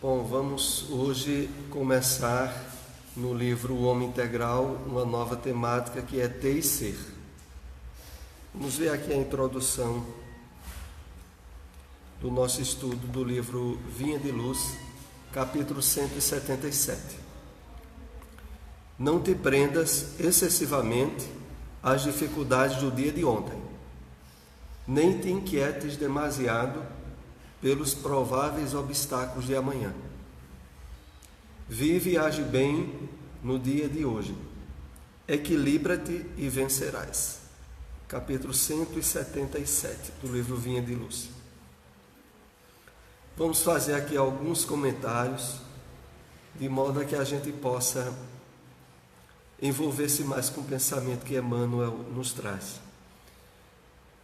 Bom, vamos hoje começar no livro O Homem Integral, uma nova temática que é ter e ser. Vamos ver aqui a introdução do nosso estudo do livro Vinha de Luz, capítulo 177. Não te prendas excessivamente às dificuldades do dia de ontem, nem te inquietes demasiado pelos prováveis obstáculos de amanhã. Vive e age bem no dia de hoje. Equilibra-te e vencerás. Capítulo 177 do livro Vinha de Luz. Vamos fazer aqui alguns comentários, de modo a que a gente possa envolver-se mais com o pensamento que Emmanuel nos traz.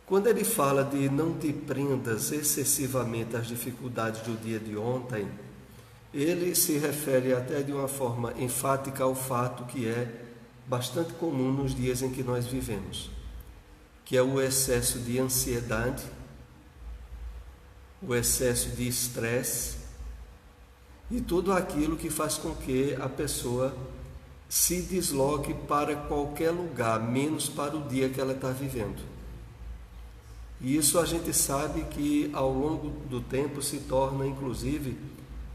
Quando ele fala de não te prendas excessivamente às dificuldades do dia de ontem, ele se refere até de uma forma enfática ao fato que é bastante comum nos dias em que nós vivemos, que é o excesso de ansiedade, o excesso de estresse e tudo aquilo que faz com que a pessoa se desloque para qualquer lugar, menos para o dia que ela está vivendo. E isso a gente sabe que ao longo do tempo se torna, inclusive,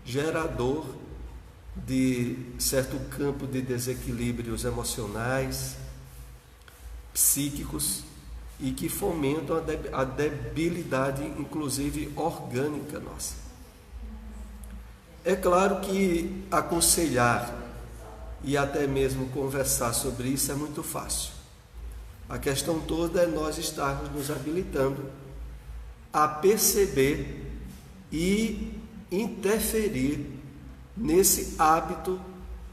gerador de certo campo de desequilíbrios emocionais, psíquicos, e que fomentam a debilidade, inclusive, orgânica nossa. É claro que aconselhar e até mesmo conversar sobre isso é muito fácil. A questão toda é nós estarmos nos habilitando a perceber e interferir nesse hábito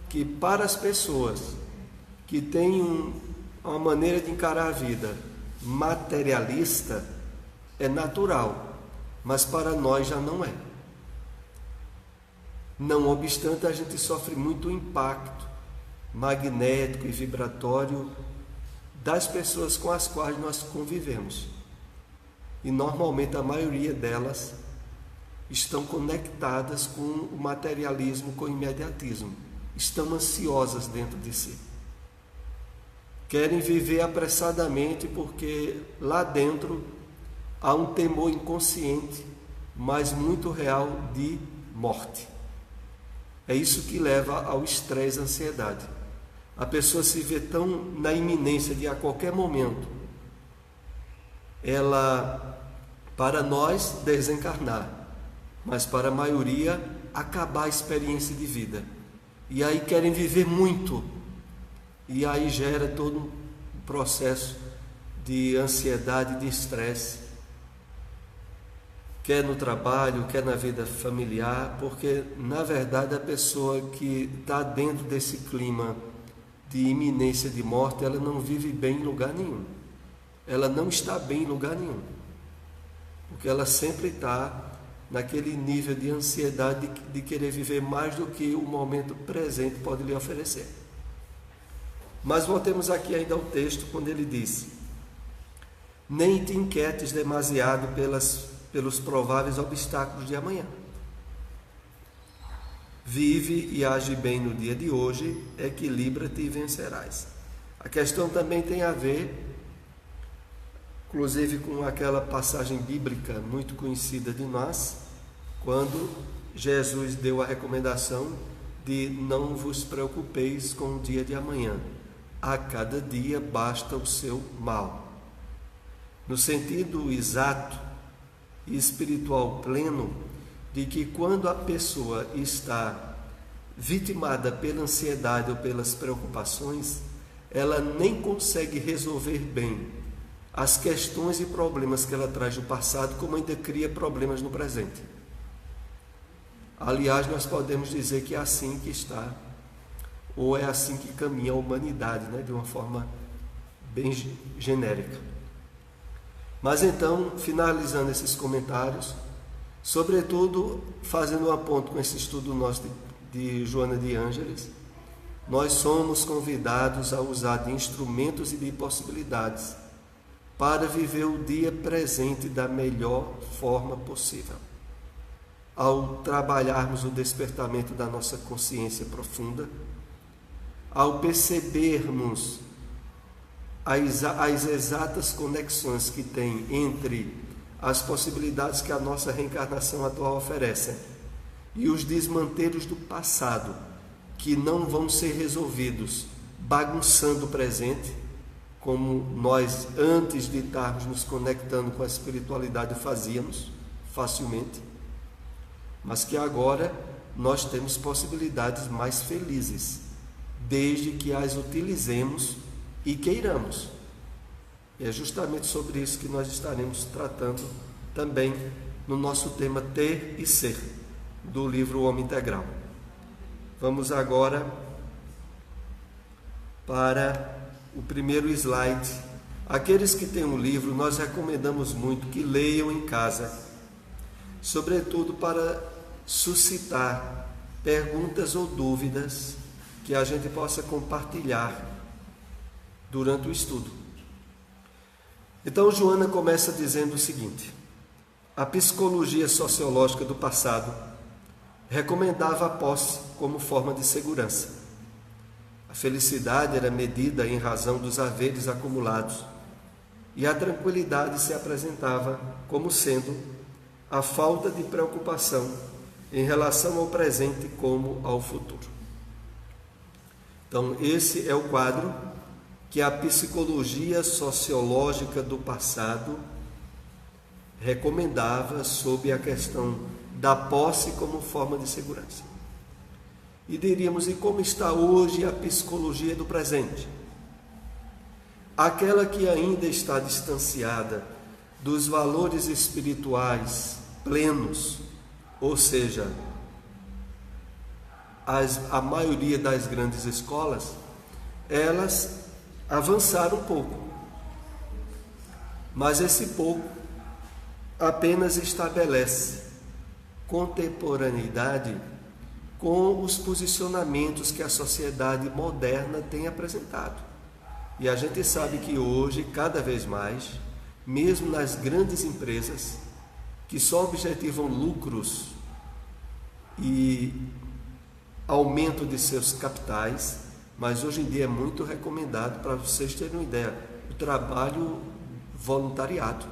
que, para as pessoas que têm uma maneira de encarar a vida materialista, é natural, mas para nós já não é. Não obstante, a gente sofre muito impacto magnético e vibratório das pessoas com as quais nós convivemos. E normalmente a maioria delas estão conectadas com o materialismo, com o imediatismo. Estão ansiosas dentro de si. Querem viver apressadamente porque lá dentro há um temor inconsciente, mas muito real, de morte. É isso que leva ao estresse e à ansiedade. A pessoa se vê tão na iminência de a qualquer momento ela, para nós, desencarnar, mas para a maioria acabar a experiência de vida. E aí querem viver muito, e aí gera todo um processo de ansiedade, de estresse, quer no trabalho, quer na vida familiar, porque na verdade a pessoa que está dentro desse clima de iminência de morte, ela não vive bem em lugar nenhum. Ela não está bem em lugar nenhum. Porque ela sempre está naquele nível de ansiedade de querer viver mais do que o momento presente pode lhe oferecer. Mas voltemos aqui ainda ao texto, quando ele diz: nem te inquietes demasiado pelos prováveis obstáculos de amanhã. Vive e age bem no dia de hoje, equilibra-te e vencerás. A questão também tem a ver, inclusive, com aquela passagem bíblica muito conhecida de nós, quando Jesus deu a recomendação de não vos preocupeis com o dia de amanhã. A cada dia basta o seu mal. No sentido exato e espiritual pleno, de que quando a pessoa está vitimada pela ansiedade ou pelas preocupações, ela nem consegue resolver bem as questões e problemas que ela traz do passado, como ainda cria problemas no presente. Aliás, nós podemos dizer que é assim que está, ou é assim que caminha a humanidade, de uma forma bem genérica. Mas então, finalizando esses comentários, sobretudo fazendo um aponto com esse estudo nosso de Joana de Ângeles, nós somos convidados a usar de instrumentos e de possibilidades para viver o dia presente da melhor forma possível. ao trabalharmos o despertamento da nossa consciência profunda, ao percebermos as exatas conexões que tem entre as possibilidades que a nossa reencarnação atual oferece e os desmanteiros do passado, que não vão ser resolvidos bagunçando o presente, como nós antes de estarmos nos conectando com a espiritualidade fazíamos facilmente, mas que agora nós temos possibilidades mais felizes, desde que as utilizemos e queiramos. E é justamente sobre isso que nós estaremos tratando também no nosso tema Ter e Ser, do livro O Homem Integral. Vamos agora para o primeiro slide. Aqueles que têm o livro, nós recomendamos muito que leiam em casa, sobretudo para suscitar perguntas ou dúvidas que a gente possa compartilhar durante o estudo. Então, Joana começa dizendo o seguinte: a psicologia sociológica do passado recomendava a posse como forma de segurança. A felicidade era medida em razão dos haveres acumulados, e a tranquilidade se apresentava como sendo a falta de preocupação em relação ao presente como ao futuro. Então, esse é o quadro que a psicologia sociológica do passado recomendava sobre a questão da posse como forma de segurança. E diríamos, e como está hoje a psicologia do presente? Aquela que ainda está distanciada dos valores espirituais plenos, ou seja, a maioria das grandes escolas, elas avançaram um pouco, mas esse pouco apenas estabelece contemporaneidade com os posicionamentos que a sociedade moderna tem apresentado. E a gente sabe que hoje, cada vez mais, mesmo nas grandes empresas, que só objetivam lucros e aumento de seus capitais, mas hoje em dia é muito recomendado, para vocês terem uma ideia, o trabalho voluntariado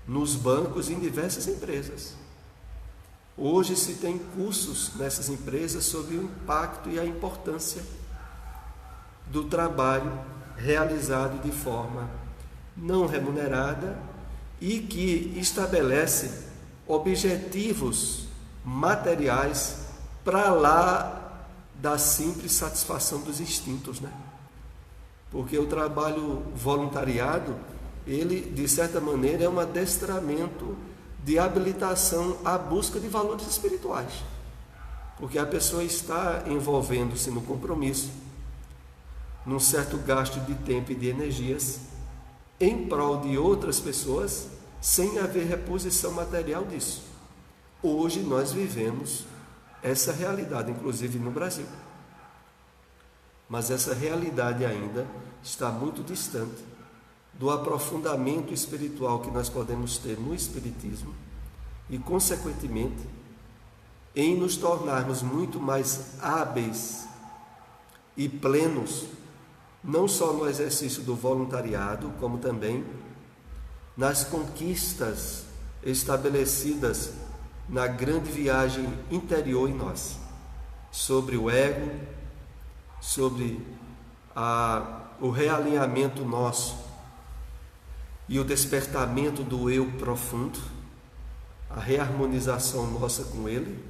nos bancos e em diversas empresas. Hoje se tem cursos nessas empresas sobre o impacto e a importância do trabalho realizado de forma não remunerada e que estabelece objetivos materiais para lá da simples satisfação dos instintos, né? Porque o trabalho voluntariado, ele, de certa maneira, é um adestramento de habilitação à busca de valores espirituais, porque a pessoa está envolvendo-se no compromisso, num certo gasto de tempo e de energias, em prol de outras pessoas, sem haver reposição material disso. Hoje nós vivemos essa realidade, inclusive no Brasil. Mas essa realidade ainda está muito distante do aprofundamento espiritual que nós podemos ter no Espiritismo e, consequentemente, em nos tornarmos muito mais hábeis e plenos, não só no exercício do voluntariado, como também nas conquistas estabelecidas na grande viagem interior em nós, sobre o ego, sobre o realinhamento nosso e o despertamento do eu profundo, a reharmonização nossa com ele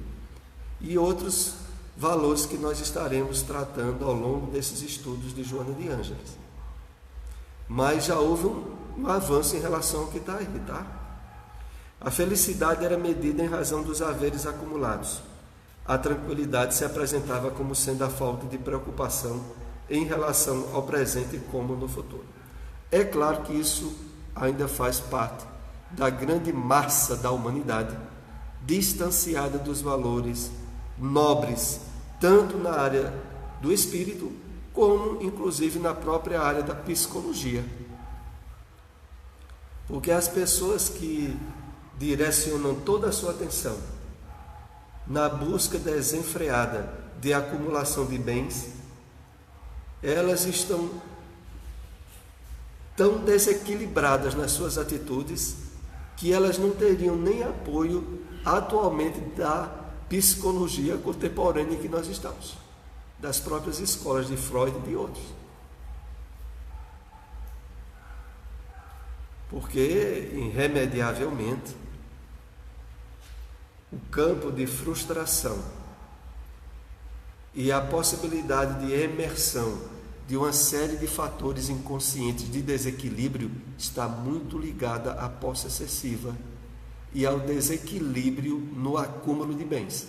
e outros valores que nós estaremos tratando ao longo desses estudos de Joana de Ângeles. Mas já houve um avanço em relação ao que está aí, tá? A felicidade era medida em razão dos haveres acumulados. A tranquilidade se apresentava como sendo a falta de preocupação em relação ao presente como no futuro. É claro que isso ainda faz parte da grande massa da humanidade, distanciada dos valores nobres, tanto na área do espírito, como inclusive na própria área da psicologia. Porque as pessoas que direcionam toda a sua atenção na busca desenfreada de acumulação de bens, elas estão tão desequilibradas nas suas atitudes que elas não teriam nem apoio atualmente da psicologia contemporânea em que nós estamos, das próprias escolas de Freud e de outros. Porque, irremediavelmente, o campo de frustração e a possibilidade de emersão de uma série de fatores inconscientes de desequilíbrio está muito ligada à posse excessiva e ao desequilíbrio no acúmulo de bens.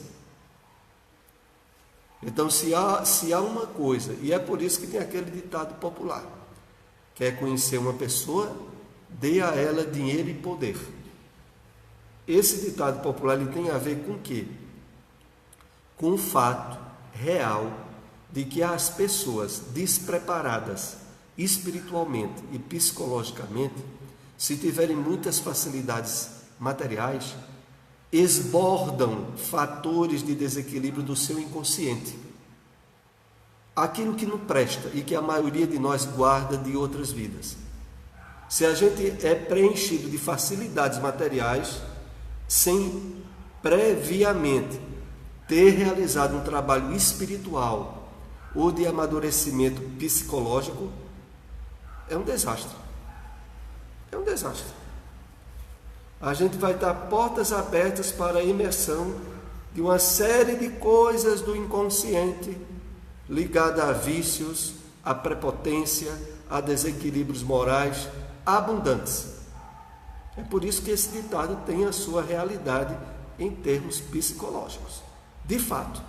Então, se há uma coisa, e é por isso que tem aquele ditado popular: quer conhecer uma pessoa, dê a ela dinheiro e poder. Esse ditado popular ele tem a ver com o quê? Com o fato real de que as pessoas despreparadas espiritualmente e psicologicamente, se tiverem muitas facilidades materiais, esbordam fatores de desequilíbrio do seu inconsciente. Aquilo que não presta e que a maioria de nós guarda de outras vidas. Se a gente é preenchido de facilidades materiais, sem previamente ter realizado um trabalho espiritual ou de amadurecimento psicológico, é um desastre. É um desastre. A gente vai dar portas abertas para a imersão de uma série de coisas do inconsciente ligada a vícios, a prepotência, a desequilíbrios morais abundantes. É por isso que esse ditado tem a sua realidade em termos psicológicos. De fato,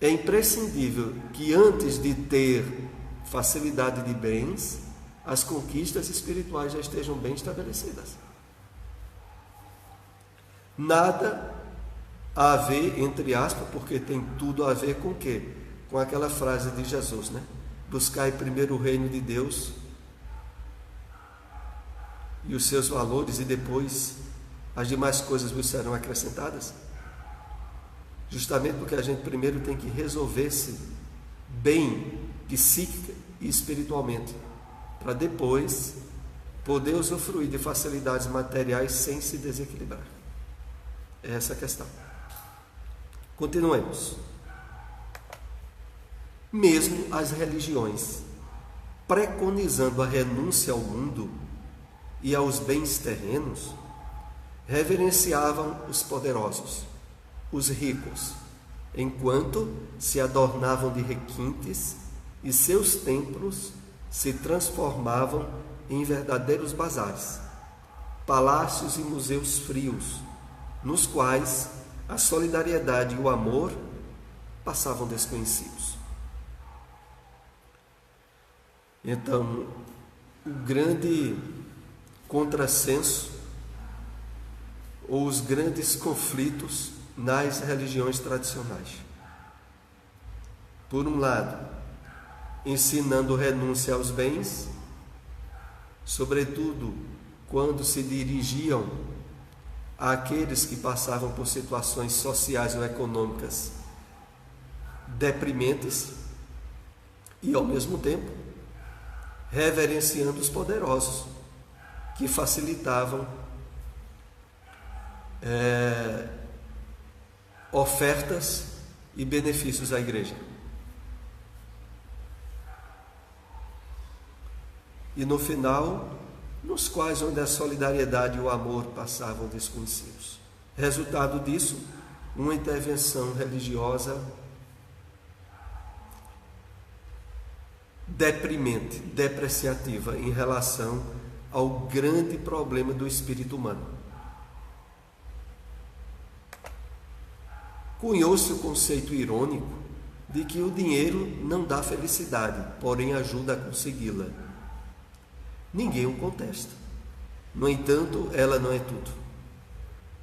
é imprescindível que antes de ter facilidade de bens, as conquistas espirituais já estejam bem estabelecidas. Nada a ver, entre aspas, porque tem tudo a ver com o quê? Com aquela frase de Jesus, né? Buscai primeiro o reino de Deus e os seus valores, e depois as demais coisas vos serão acrescentadas. Justamente porque a gente primeiro tem que resolver-se bem, psíquica e espiritualmente, para depois poder usufruir de facilidades materiais sem se desequilibrar. É essa a questão. Continuemos. Mesmo as religiões, preconizando a renúncia ao mundo e aos bens terrenos, reverenciavam os poderosos, os ricos, enquanto se adornavam de requintes e seus templos se transformavam em verdadeiros bazares, palácios e museus frios, nos quais a solidariedade e o amor passavam desconhecidos. Então, o grande contrassenso ou os grandes conflitos nas religiões tradicionais. Por um lado, ensinando renúncia aos bens, sobretudo quando se dirigiam àqueles que passavam por situações sociais ou econômicas deprimentes, e ao mesmo tempo reverenciando os poderosos que facilitavam ofertas e benefícios à igreja. E no final, nos quais onde a solidariedade e o amor passavam desconhecidos. Resultado disso, uma intervenção religiosa deprimente, depreciativa em relação ao grande problema do espírito humano. Cunhou-se o conceito irônico de que o dinheiro não dá felicidade, porém ajuda a consegui-la. Ninguém o contesta. No entanto, ela não é tudo.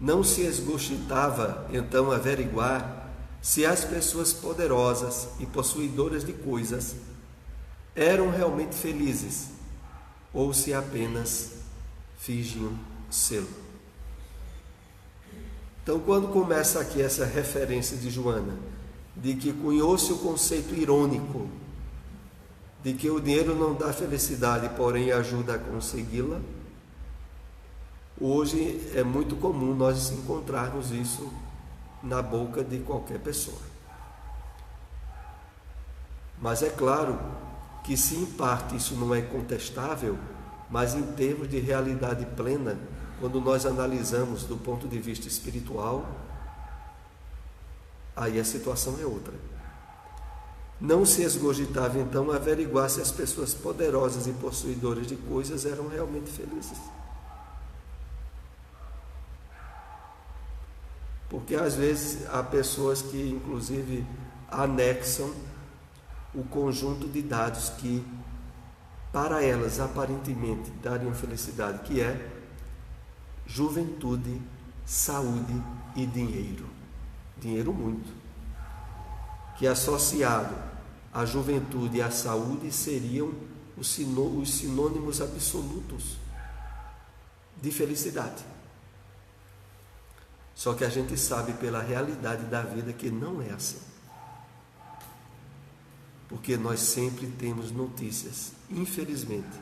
Não se esgostava, então, averiguar se as pessoas poderosas e possuidoras de coisas eram realmente felizes ou se apenas fingiam sê-lo. Então, quando começa aqui essa referência de Joana, de que cunhou-se o conceito irônico, de que o dinheiro não dá felicidade, porém ajuda a consegui-la, hoje é muito comum nós encontrarmos isso na boca de qualquer pessoa. Mas é claro que, se em parte isso não é contestável, mas em termos de realidade plena, quando nós analisamos do ponto de vista espiritual, aí a situação é outra. Não se esgotava então averiguar se as pessoas poderosas e possuidoras de coisas eram realmente felizes. Porque às vezes há pessoas que inclusive anexam o conjunto de dados que para elas aparentemente dariam felicidade, que é juventude, saúde e dinheiro. Dinheiro muito. Que associado à juventude e à saúde seriam os sinônimos absolutos de felicidade. Só que a gente sabe pela realidade da vida que não é assim. Porque nós sempre temos notícias, infelizmente,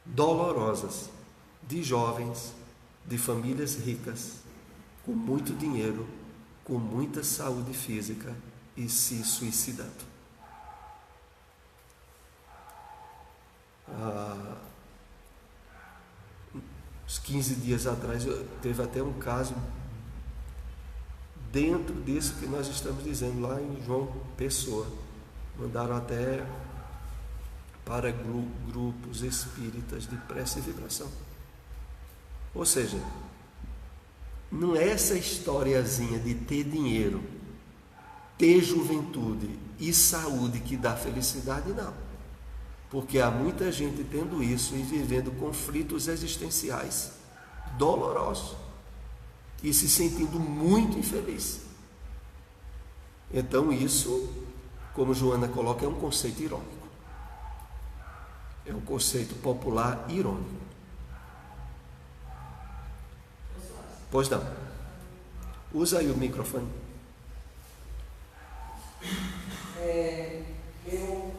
dolorosas, de jovens, de famílias ricas, com muito dinheiro, com muita saúde física e se suicidando. Uns 15 dias atrás, teve até um caso dentro disso que nós estamos dizendo lá em João Pessoa. Mandaram até para grupos espíritas de prece e vibração. Ou seja, não é essa historiazinha de ter dinheiro, ter juventude e saúde que dá felicidade, não. Porque há muita gente tendo isso e vivendo conflitos existenciais dolorosos e se sentindo muito infeliz. Então isso, como Joana coloca, é um conceito irônico. É um conceito popular irônico. Pois não. Usa aí o microfone. Eu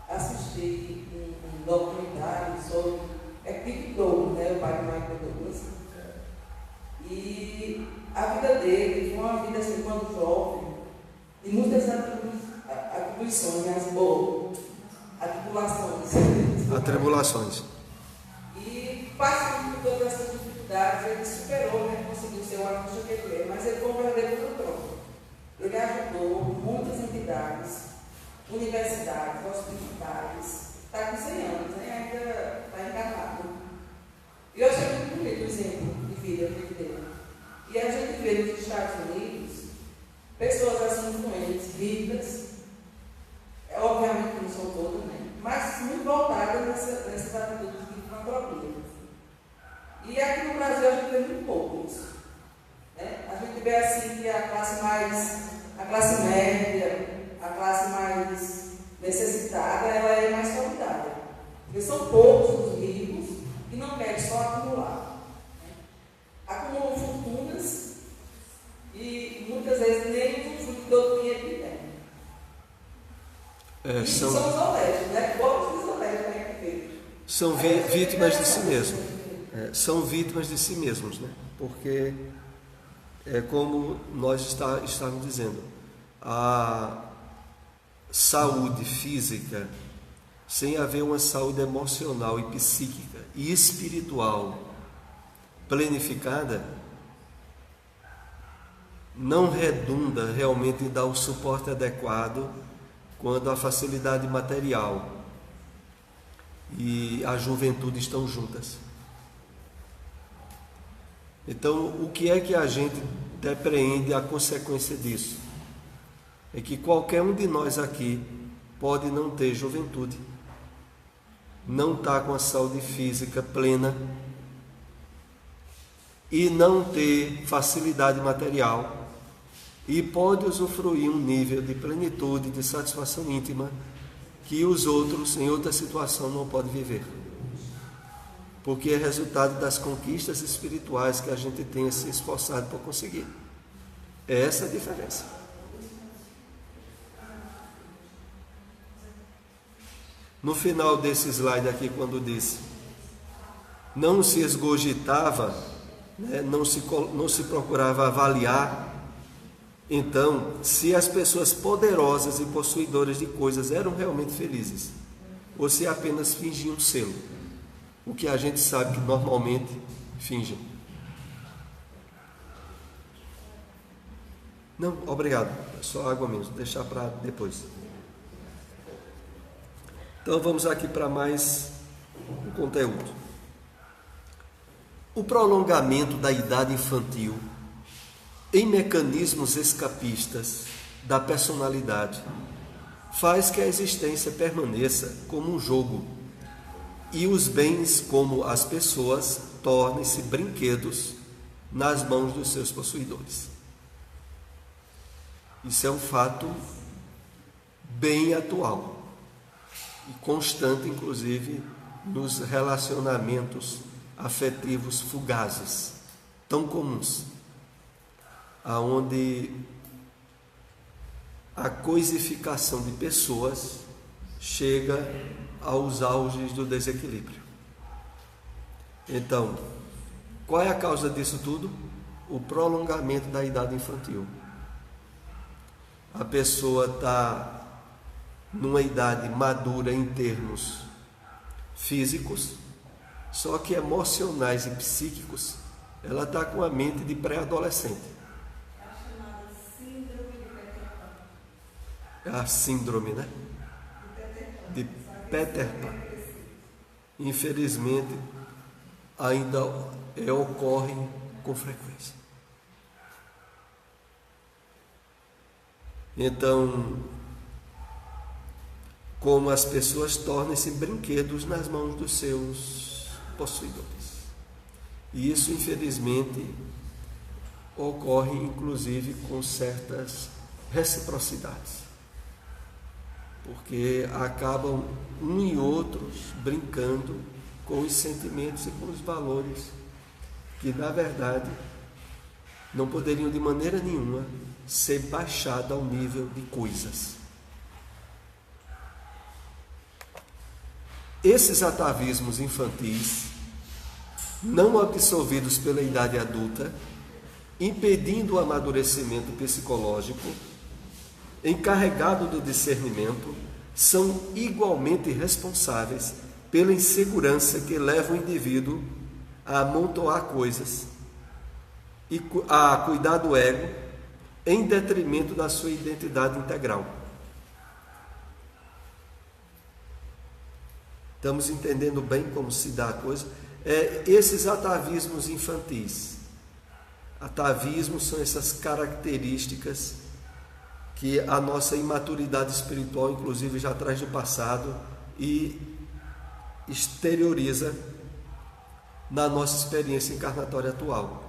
assisti um documentário sobre Pete Douglas, né, o pai do Michael Douglas. E a vida dele foi uma vida assim, quando jovem, de muitas atribuições, atribulações. E passando por todas essas dificuldades, ele superou, né, conseguiu ser o artista que ele é, mas ele foi um verdadeiro filósofo. Ele ajudou muitas entidades, universidades, hospitais. Está com 100 anos, né? Ainda está encarnado. E eu achei muito bonito o exemplo de vida dele. E a gente vê nos Estados Unidos pessoas assim influentes, ricas, obviamente que não são todas, né? Mas muito voltadas nessas atitudes de filantropia. E aqui no Brasil a gente vê muito pouco isso. Né? A gente vê assim que a classe média, a classe mais necessitada, ela é mais solidária. Porque são poucos os ricos que não querem só acumular. Né? Acumulam fortunas e muitas vezes nem o fruto do dinheiro que tem. São os honestos, né? Poucos dos honestos têm feito. São vítimas de si mesmos. São vítimas de si mesmos, né? Porque é como nós estávamos dizendo, a saúde física, sem haver uma saúde emocional e psíquica e espiritual planificada, não redunda realmente em dar o suporte adequado quando a facilidade material e a juventude estão juntas. Então, o que é que a gente depreende a consequência disso? É que qualquer um de nós aqui pode não ter juventude, não estar com a saúde física plena e não ter facilidade material, e pode usufruir um nível de plenitude, de satisfação íntima que os outros, em outra situação, não podem viver. porque é resultado das conquistas espirituais que a gente tenha se esforçado por conseguir. É essa a diferença. No final desse slide aqui, quando disse, não se esgotava, né, não se procurava avaliar, então, se as pessoas poderosas e possuidoras de coisas eram realmente felizes, ou se apenas fingiam sê-lo, o que a gente sabe que normalmente fingem. Não, obrigado, só água mesmo, deixar para depois. Então vamos aqui para mais um conteúdo. O prolongamento da idade infantil em mecanismos escapistas da personalidade faz que a existência permaneça como um jogo e os bens, como as pessoas, tornem-se brinquedos nas mãos dos seus possuidores. Isso é um fato bem atual e constante, inclusive, nos relacionamentos afetivos fugazes, tão comuns, aonde a coisificação de pessoas chega aos auges do desequilíbrio. Então, qual é a causa disso tudo? O prolongamento da idade infantil. A pessoa está numa idade madura em termos físicos, só que emocionais e psíquicos, ela está com a mente de pré-adolescente. É a síndrome, né? De Peter Pan. Infelizmente, ainda ocorre com frequência. Então, como as pessoas tornam-se brinquedos nas mãos dos seus possuidores. E isso, infelizmente, ocorre, inclusive, com certas reciprocidades. Porque acabam um e outros brincando com os sentimentos e com os valores que, na verdade, não poderiam de maneira nenhuma ser baixados ao nível de coisas. Esses atavismos infantis, não absorvidos pela idade adulta, impedindo o amadurecimento psicológico, encarregado do discernimento, são igualmente responsáveis pela insegurança que leva o indivíduo a amontoar coisas e a cuidar do ego em detrimento da sua identidade integral. Estamos entendendo bem como se dá a coisa? Esses atavismos infantis. Atavismos são essas características que a nossa imaturidade espiritual, inclusive, já traz do passado e exterioriza na nossa experiência encarnatória atual.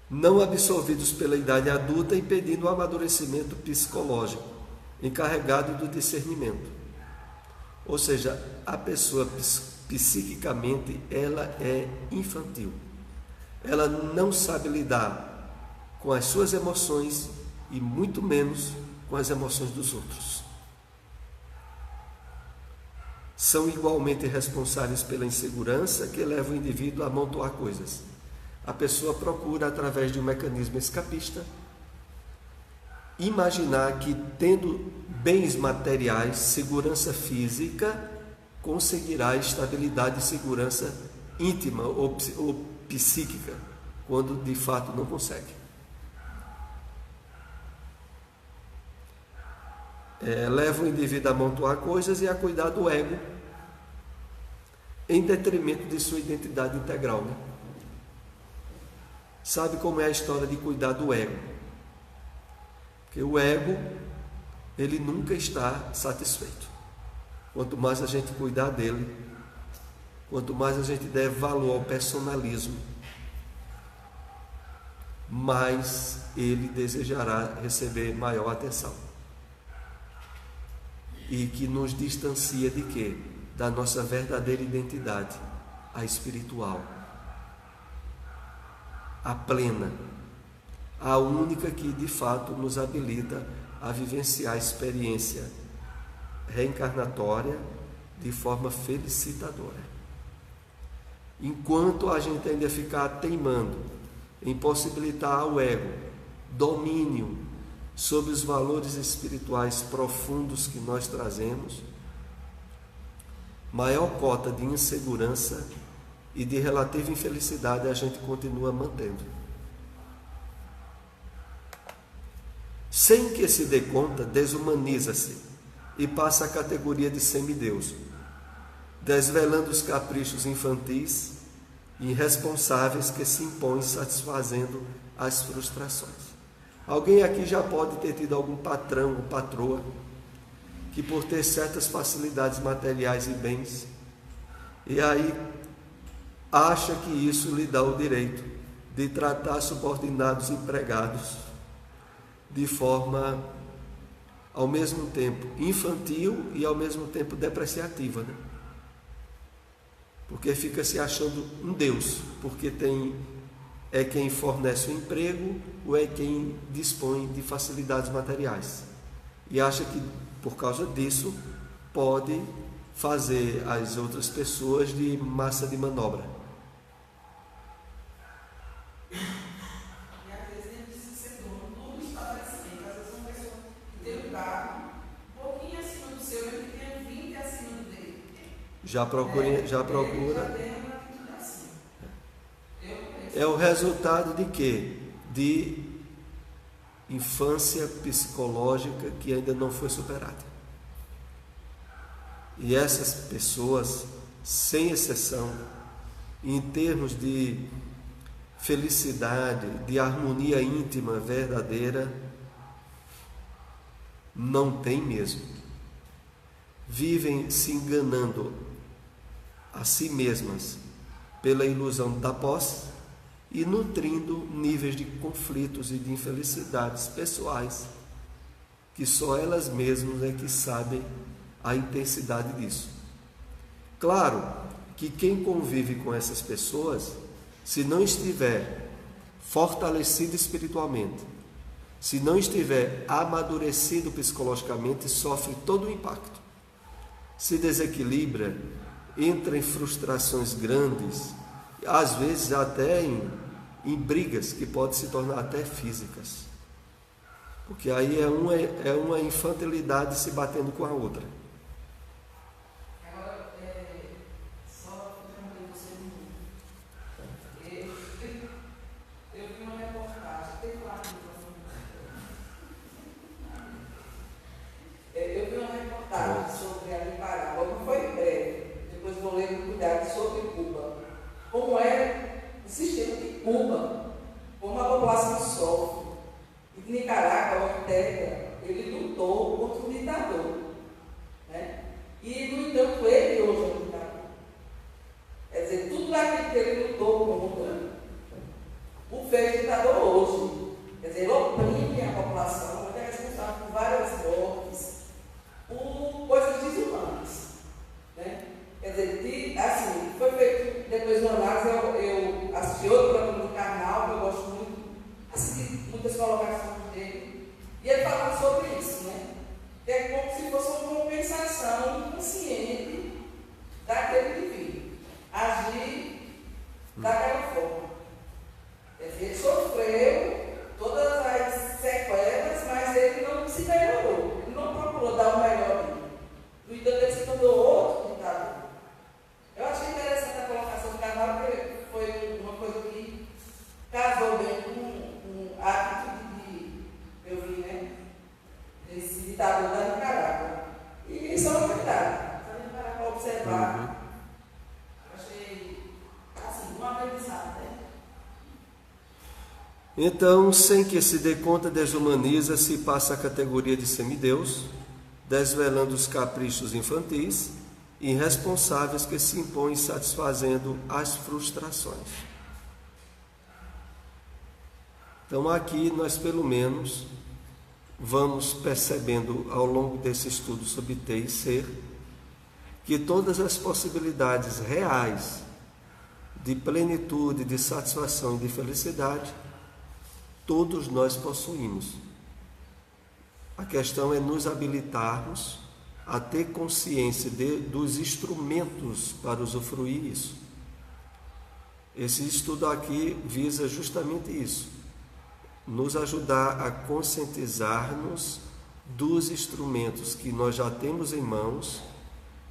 Não absorvidos pela idade adulta, impedindo o amadurecimento psicológico, encarregado do discernimento. Ou seja, a pessoa psiquicamente, ela é infantil. Ela não sabe lidar com as suas emoções e muito menos com as emoções dos outros. São igualmente responsáveis pela insegurança que leva o indivíduo a amontoar coisas. A pessoa procura, através de um mecanismo escapista, imaginar que, tendo bens materiais, segurança física, conseguirá estabilidade e segurança íntima ou psíquica, quando de fato não consegue. Leva o indivíduo a amontoar coisas e a cuidar do ego, em detrimento de sua identidade integral, né? Sabe como é a história de cuidar do ego? Porque o ego, ele nunca está satisfeito. Quanto mais a gente cuidar dele, quanto mais a gente der valor ao personalismo, mais ele desejará receber maior atenção. E que nos distancia de quê? Da nossa verdadeira identidade, a espiritual, a plena, a única que de fato nos habilita a vivenciar a experiência reencarnatória de forma felicitadora. Enquanto a gente ainda ficar teimando em possibilitar ao ego domínio sobre os valores espirituais profundos que nós trazemos, maior cota de insegurança e de relativa infelicidade a gente continua mantendo. Sem que se dê conta, desumaniza-se e passa à categoria de semideus, desvelando os caprichos infantis e irresponsáveis que se impõem satisfazendo as frustrações. Alguém aqui já pode ter tido algum patrão ou patroa que, por ter certas facilidades materiais e bens, e aí acha que isso lhe dá o direito de tratar subordinados e empregados de forma, ao mesmo tempo, infantil e ao mesmo tempo depreciativa, né? Porque fica se achando um Deus, porque é quem fornece o emprego ou é quem dispõe de facilidades materiais. E acha que, por causa disso, pode fazer as outras pessoas de massa de manobra. E às vezes nem precisa ser dono do estabelecimento. Às vezes uma pessoa que tem um carro um pouquinho acima do seu, ele tem 20 acima do dele. Já procura. Ele já tem uma atitude assim. É o resultado de quê? De infância psicológica que ainda não foi superada. E essas pessoas, sem exceção, em termos de felicidade, de harmonia íntima verdadeira, não tem mesmo. Vivem se enganando a si mesmas pela ilusão da posse e nutrindo níveis de conflitos e de infelicidades pessoais que só elas mesmas é que sabem a intensidade disso. Claro que quem convive com essas pessoas, se não estiver fortalecido espiritualmente, se não estiver amadurecido psicologicamente, sofre todo o impacto. Se desequilibra, entra em frustrações grandes, às vezes até em brigas que podem se tornar até físicas. Porque aí é uma infantilidade se batendo com a outra. Agora, só interrompendo você um minuto. Eu vi uma reportagem, tem que falar eu vi uma reportagem sobre a Nicarágua, não foi breve, depois vou ler com cuidado, sobre Cuba. Como é o sistema de Cuba, como a população sofre. E de Nicarágua, Ortega, ele lutou contra o ditador, né? E, no entanto, ele hoje é um ditador. Quer dizer, tudo aquilo que ele lutou contra, o fez ditador hoje. Quer dizer, ele oprime a população, ele é responsável por várias mortes, por coisas desumanas, né? Quer dizer, assim, foi feito depois de uma análise, eu assisti outro programa do Carnal, que eu gosto muito, assisti muitas colocações dele, e ele falava sobre isso, né? Que é como se fosse uma compensação inconsciente daquele indivíduo, agir daquela forma. Quer dizer, ele sofreu todas as sequelas, mas ele não se melhorou, ele não procurou dar o melhor dele. No entanto, ele se tornou outro ditador. Eu achei interessante a colocação do canal, porque foi uma coisa que casou bem com a atitude que eu vi, né? Desse ditador da Nicarágua. E isso é uma verdade. Também para observar. Eu achei, assim, um aprendizado, né? Então, sem que se dê conta, desumaniza-se e passa à categoria de semideus, desvelando os caprichos infantis e irresponsáveis que se impõem satisfazendo as frustrações. Então aqui nós pelo menos vamos percebendo ao longo desse estudo sobre ter e ser que todas as possibilidades reais de plenitude, de satisfação e de felicidade, todos nós possuímos. A questão é nos habilitarmos a ter consciência dos instrumentos para usufruir isso. Esse estudo aqui visa justamente isso, nos ajudar a conscientizar-nos dos instrumentos que nós já temos em mãos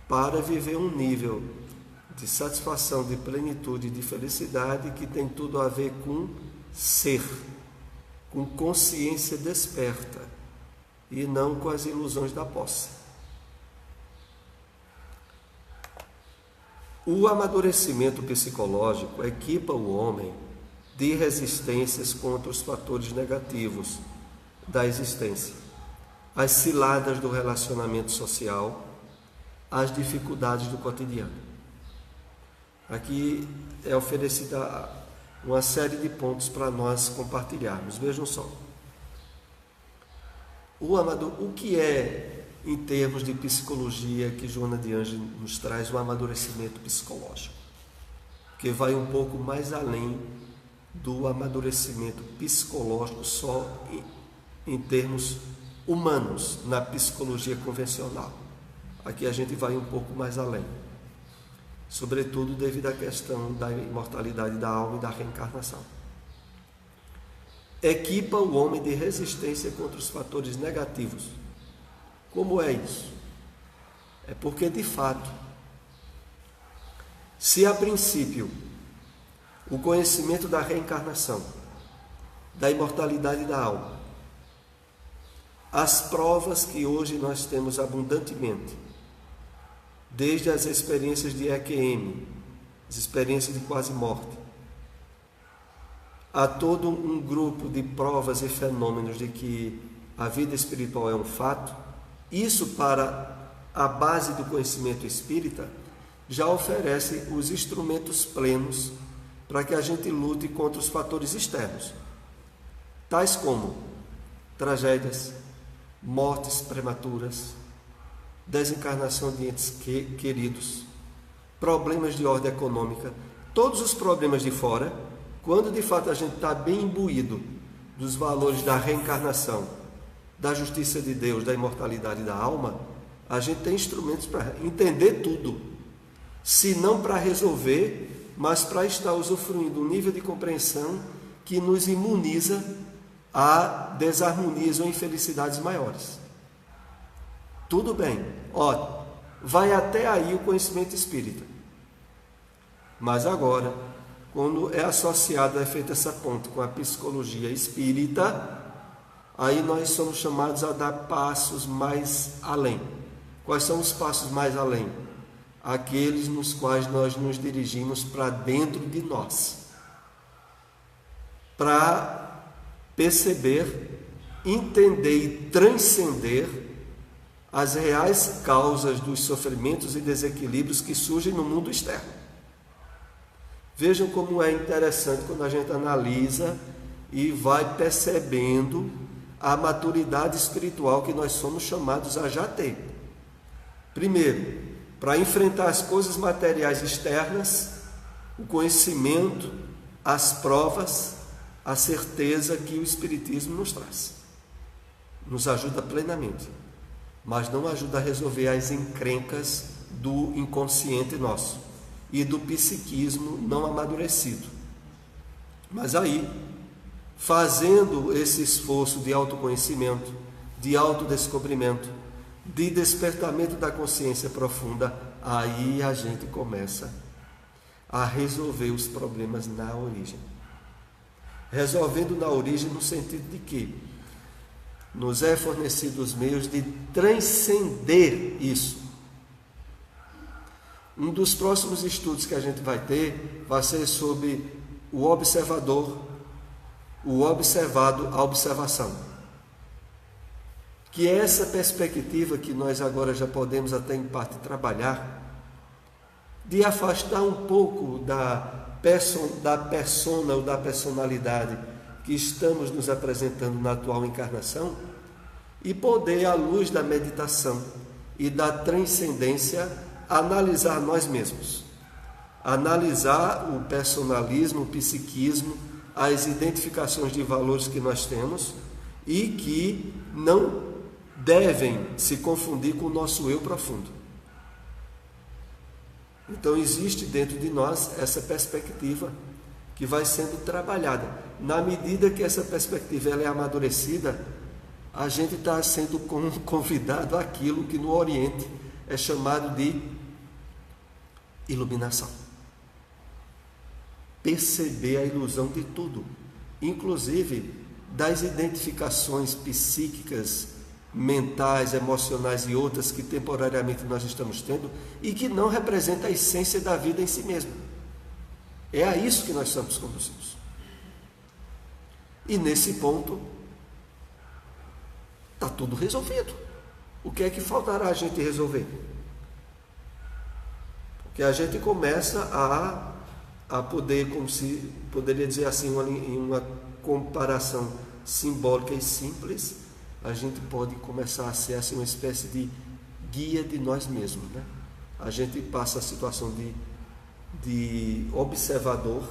para viver um nível de satisfação, de plenitude e de felicidade que tem tudo a ver com ser, com consciência desperta e não com as ilusões da posse. O amadurecimento psicológico equipa o homem de resistências contra os fatores negativos da existência, as ciladas do relacionamento social, as dificuldades do cotidiano. Aqui é oferecida uma série de pontos para nós compartilharmos. Vejam só. O que é, em termos de psicologia, que Joana de Ângeles nos traz, o amadurecimento psicológico? Que vai um pouco mais além do amadurecimento psicológico só em termos humanos, na psicologia convencional. Aqui a gente vai um pouco mais além, sobretudo devido à questão da imortalidade da alma e da reencarnação. Equipa o homem de resistência contra os fatores negativos. Como é isso? É porque, de fato, se a princípio o conhecimento da reencarnação, da imortalidade da alma, as provas que hoje nós temos abundantemente, desde as experiências de EQM, as experiências de quase morte, há todo um grupo de provas e fenômenos de que a vida espiritual é um fato. Isso, para a base do conhecimento espírita, já oferece os instrumentos plenos para que a gente lute contra os fatores externos, tais como tragédias, mortes prematuras, desencarnação de entes queridos, problemas de ordem econômica, todos os problemas de fora. Quando de fato a gente está bem imbuído dos valores da reencarnação, da justiça de Deus, da imortalidade da alma, a gente tem instrumentos para entender tudo, se não para resolver, mas para estar usufruindo um nível de compreensão que nos imuniza a desarmonias ou infelicidades maiores. Tudo bem, ótimo, vai até aí o conhecimento espírita. Mas agora, quando é associado, é feita essa ponte com a psicologia espírita, aí nós somos chamados a dar passos mais além. Quais são os passos mais além? Aqueles nos quais nós nos dirigimos para dentro de nós, para perceber, entender e transcender as reais causas dos sofrimentos e desequilíbrios que surgem no mundo externo. Vejam como é interessante quando a gente analisa e vai percebendo a maturidade espiritual que nós somos chamados a já ter. Primeiro, para enfrentar as coisas materiais externas, o conhecimento, as provas, a certeza que o Espiritismo nos traz. Nos ajuda plenamente, mas não ajuda a resolver as encrencas do inconsciente nosso e do psiquismo não amadurecido. Mas aí, fazendo esse esforço de autoconhecimento, de autodescobrimento, de despertamento da consciência profunda, aí a gente começa a resolver os problemas na origem. Resolvendo na origem no sentido de que nos é fornecido os meios de transcender isso. Um dos próximos estudos que a gente vai ter vai ser sobre o observador, o observado, a observação. Que é essa perspectiva que nós agora já podemos até em parte trabalhar, de afastar um pouco da persona ou da personalidade que estamos nos apresentando na atual encarnação e poder, à luz da meditação e da transcendência, analisar nós mesmos. analisar o personalismo, o psiquismo, as identificações de valores que nós temos e que não devem se confundir com o nosso eu profundo. Então existe dentro de nós essa perspectiva que vai sendo trabalhada. Na medida que essa perspectiva ela é amadurecida, a gente está sendo convidado àquilo que no Oriente é chamado de iluminação. Perceber a ilusão de tudo, inclusive das identificações psíquicas, mentais, emocionais e outras que temporariamente nós estamos tendo e que não representa a essência da vida em si mesma. É a isso que nós somos conduzidos. E nesse ponto está tudo resolvido. O que é que faltará a gente resolver? Porque a gente começa a poder, como se poderia dizer assim, em uma comparação simbólica e simples, a gente pode começar a ser assim, uma espécie de guia de nós mesmos, né? A gente passa a situação de observador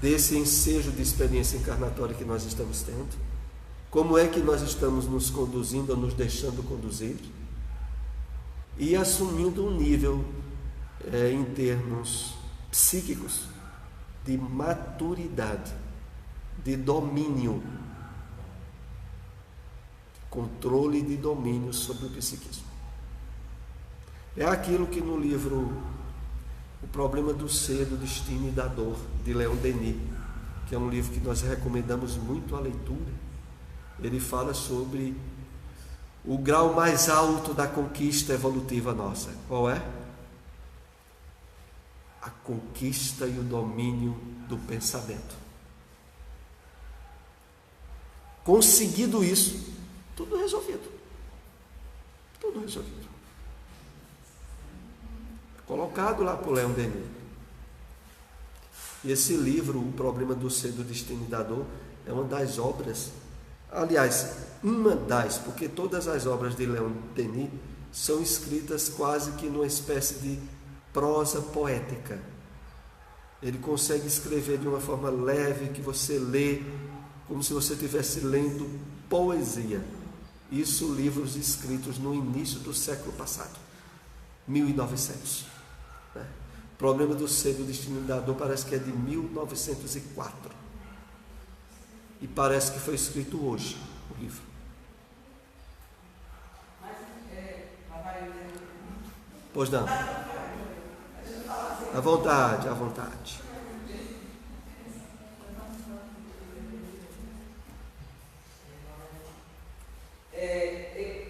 desse ensejo de experiência encarnatória que nós estamos tendo, como é que nós estamos nos conduzindo ou nos deixando conduzir, e assumindo um nível em termos psíquicos de maturidade, de domínio, controle de domínio sobre o psiquismo. É aquilo que no livro O Problema do Ser, do Destino e da Dor, de Leon Denis, que é um livro que nós recomendamos muito a leitura, ele fala sobre o grau mais alto da conquista evolutiva nossa. Qual é? A conquista e o domínio do pensamento. Conseguido isso, tudo resolvido. Tudo resolvido. Colocado lá por Leon Denis. E esse livro, O Problema do Ser, do Destino e da Dor, é uma das obras, aliás, porque todas as obras de Leon Denis são escritas quase que numa espécie de prosa poética. Ele consegue escrever de uma forma leve, que você lê como se você estivesse lendo poesia. Isso, livros escritos no início do século passado, 1900. Né? O Problema do Ser, do Destino e da Dor parece que é de 1904. E parece que foi escrito hoje, o livro. Pois não. À vontade, à vontade.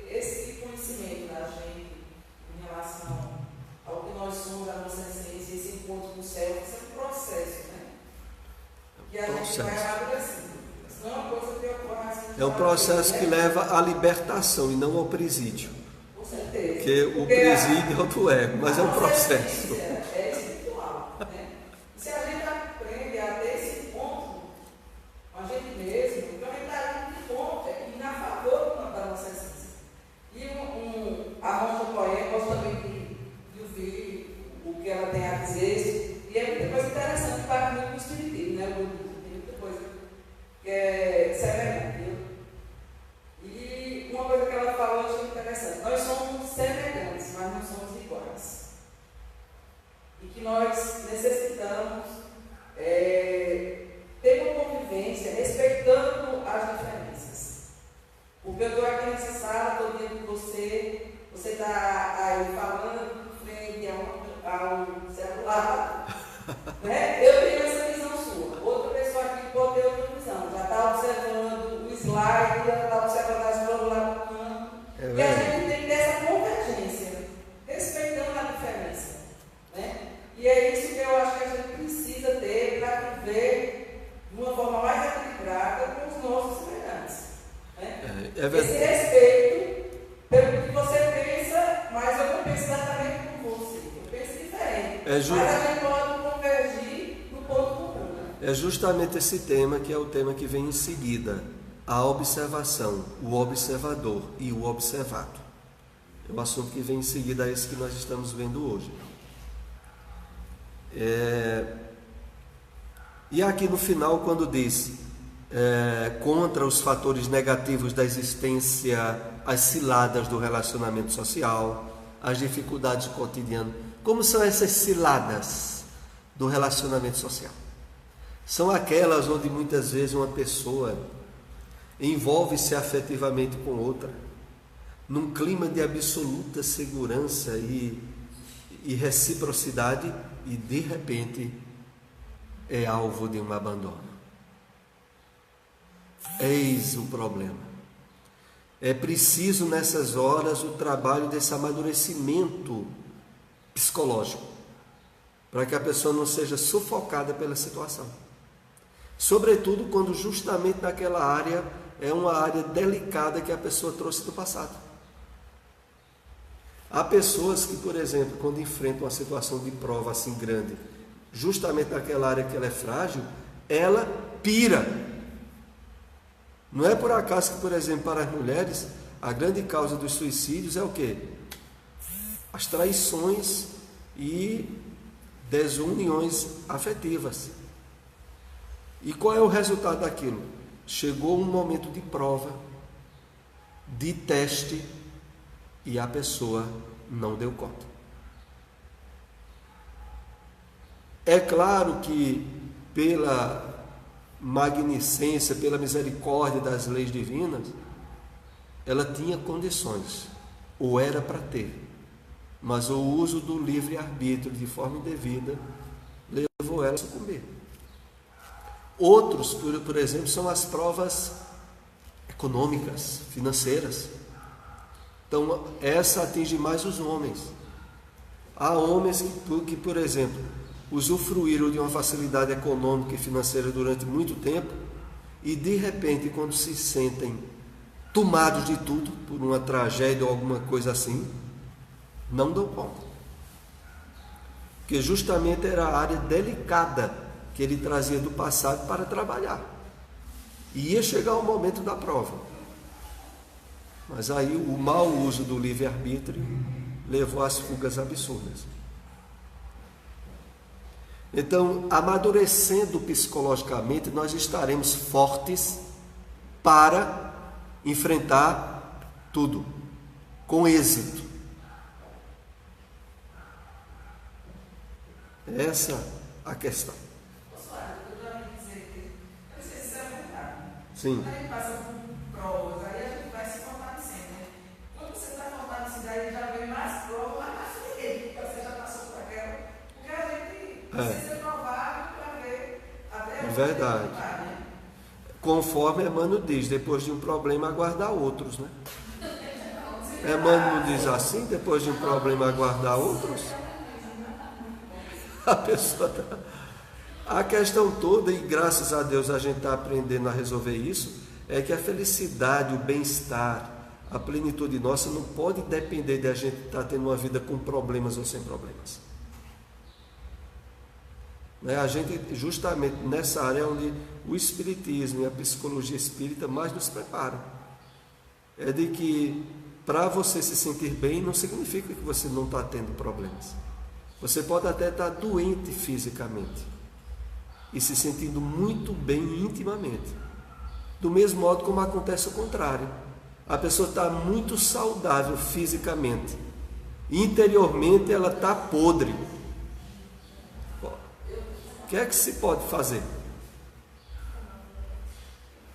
Esse conhecimento da gente em relação ao que nós somos, a nossa essência, esse encontro com o céu, isso é um processo, né? Que a gente vai amadurecendo. Não é uma coisa que ocorre assim. É um processo que leva à libertação e não ao presídio. Com certeza. Porque o presídio é o do ego, mas é um processo. É espiritual, né? Se a gente aprende a ter esse encontro com a gente mesmo, então a gente está indo de ponto e na favor da nossa essência. E a Rocha Poé gosta também de ouvir o que ela tem a dizer, e é muita coisa interessante para mim o espiritismo, né? Tem muita coisa que é semelhante. E uma coisa que ela falou eu achei interessante: nós somos semelhantes, mas não somos iguais. E que nós necessitamos ter uma convivência respeitando as diferenças. Porque eu estou aqui nessa sala, estou dentro de você está aí falando frente ao celular, né? Eu tenho essa visão sua, outra pessoa aqui pode ter outra visão, já está observando o slide, já está observando as coisas lá do canto, e a gente tem que ter essa convergência, respeitando a diferença, né? E é isso que eu acho que a gente precisa ter para viver de uma forma mais equilibrada com os nossos semelhantes, né? Esse respeito pelo que você pensa, mas eu não penso exatamente como você, eu penso diferente, mas a gente pode convergir no ponto comum, né? É justamente esse tema que é o tema que vem em seguida: a observação, o observador e o observado. É um assunto que vem em seguida a esse que nós estamos vendo hoje. E aqui no final, quando diz contra os fatores negativos da existência, as ciladas do relacionamento social, as dificuldades cotidianas. Como são essas ciladas do relacionamento social? São aquelas onde muitas vezes uma pessoa envolve-se afetivamente com outra, num clima de absoluta segurança e reciprocidade, e de repente é alvo de um abandono. Eis o problema. É preciso nessas horas o trabalho desse amadurecimento psicológico, para que a pessoa não seja sufocada pela situação. Sobretudo quando justamente naquela área é uma área delicada que a pessoa trouxe do passado. Há pessoas que, por exemplo, quando enfrentam uma situação de prova assim grande, justamente naquela área que ela é frágil, ela pira. Não é por acaso que, por exemplo, para as mulheres, a grande causa dos suicídios é o quê? As traições e desuniões afetivas. E qual é o resultado daquilo? Chegou um momento de prova, de teste, e a pessoa não deu conta. É claro que pela magnificência, pela misericórdia das leis divinas, ela tinha condições, ou era para ter, mas o uso do livre-arbítrio de forma indevida levou ela a sucumbir. Outros, por exemplo, são as provas econômicas, financeiras. Então, essa atinge mais os homens. Há homens que, por exemplo, usufruíram de uma facilidade econômica e financeira durante muito tempo e, de repente, quando se sentem tomados de tudo, por uma tragédia ou alguma coisa assim, não dão conta. Porque justamente era a área delicada que ele trazia do passado para trabalhar. E ia chegar o momento da prova. Mas aí o mau uso do livre-arbítrio levou às fugas absurdas. Então, amadurecendo psicologicamente, nós estaremos fortes para enfrentar tudo, com êxito. Essa a questão. Sim. A gente passa por provas, aí a gente vai se fortalecendo, né? Quando você está fortalecendo, aí já vem mais provas, mais na frente, porque você já passou por aquela. Porque a gente precisa ser provado para ver até onde verdade. Vai, né? Conforme Emmanuel diz, depois de um problema aguardar outros, né? Emmanuel não diz assim, depois de um problema aguardar outros? A pessoa está... A questão toda, e graças a Deus a gente está aprendendo a resolver isso, é que a felicidade, o bem-estar, a plenitude nossa não pode depender de a gente estar tendo uma vida com problemas ou sem problemas. A gente, justamente nessa área onde o espiritismo e a psicologia espírita mais nos preparam, é de que para você se sentir bem não significa que você não está tendo problemas. Você pode até estar doente fisicamente e se sentindo muito bem intimamente. Do mesmo modo como acontece o contrário. A pessoa está muito saudável fisicamente, interiormente ela está podre. O que é que se pode fazer?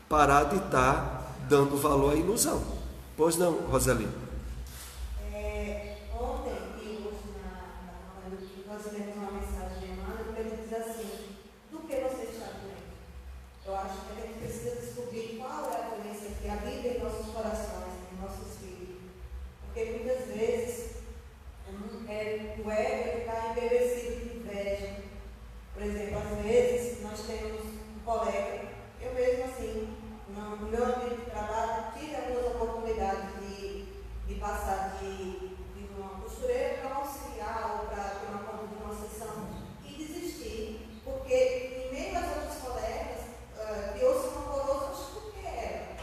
Parar de estar dando valor à ilusão. Pois não, Roseli? Ontem e hoje nós lemos uma mensagem de Emmanuel que ele diz assim: do que você está doente? Eu acho que a gente precisa descobrir qual é a doença que habita em nossos corações, em nossos filhos. Porque muitas vezes o ego está embevecido de inveja. Por exemplo, às vezes nós temos um colega, eu mesmo assim, no meu ambiente de trabalho, tive algumas oportunidades de passar de uma costureira para um auxiliar ou para tomar conta de uma sessão e desistir, porque em meio às outras colegas, criou-se uma coroa, acho que era.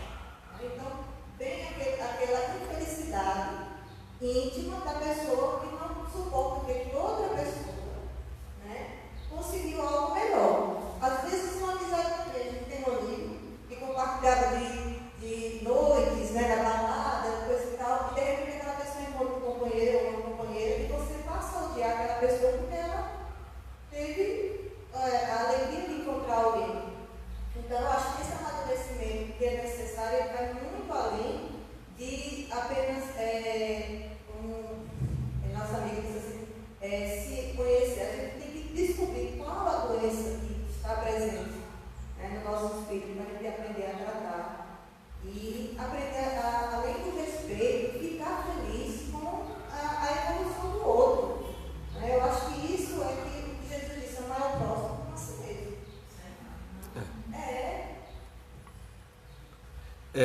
Então, vem aquela infelicidade e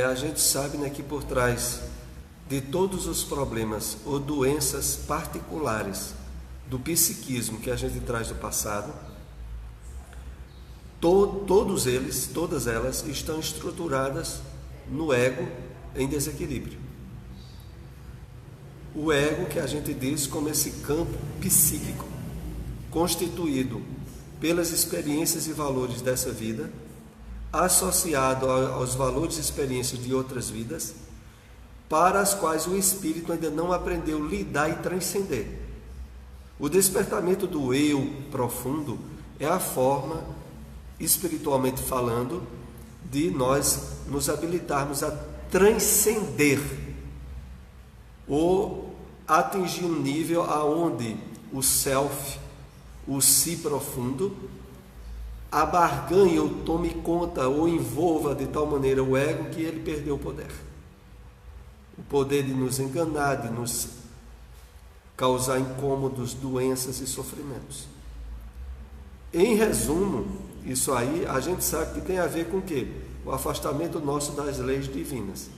a gente sabe, né, que por trás de todos os problemas ou doenças particulares do psiquismo que a gente traz do passado, todos eles, todas elas estão estruturadas no ego em desequilíbrio. O ego, que a gente diz como esse campo psíquico, constituído pelas experiências e valores dessa vida, associado aos valores e experiências de outras vidas, para as quais o espírito ainda não aprendeu a lidar e transcender. O despertamento do eu profundo é a forma, espiritualmente falando, de nós nos habilitarmos a transcender ou atingir um nível aonde o self, o si profundo, abarganhe ou tome conta ou envolva de tal maneira o ego que ele perdeu o poder. O poder de nos enganar, de nos causar incômodos, doenças e sofrimentos. Em resumo, isso aí a gente sabe que tem a ver com o quê? O afastamento nosso das leis divinas.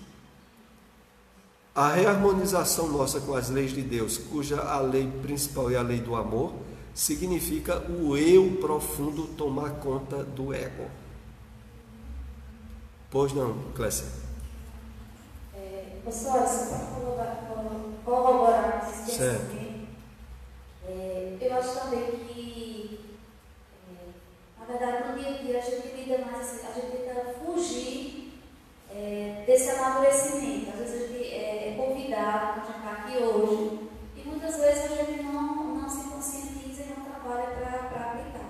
A reharmonização nossa com as leis de Deus, cuja a lei principal é a lei do amor, significa o eu profundo tomar conta do ego. Pois não, Clécia? Pessoal, só para corroborar esse pensamento, eu acho também que, na verdade, no dia a dia a gente lida mais assim, a gente tenta fugir desse amadurecimento. Às vezes a gente é convidado para estar aqui hoje e muitas vezes a gente não se conscientiza e não trabalha para aplicar.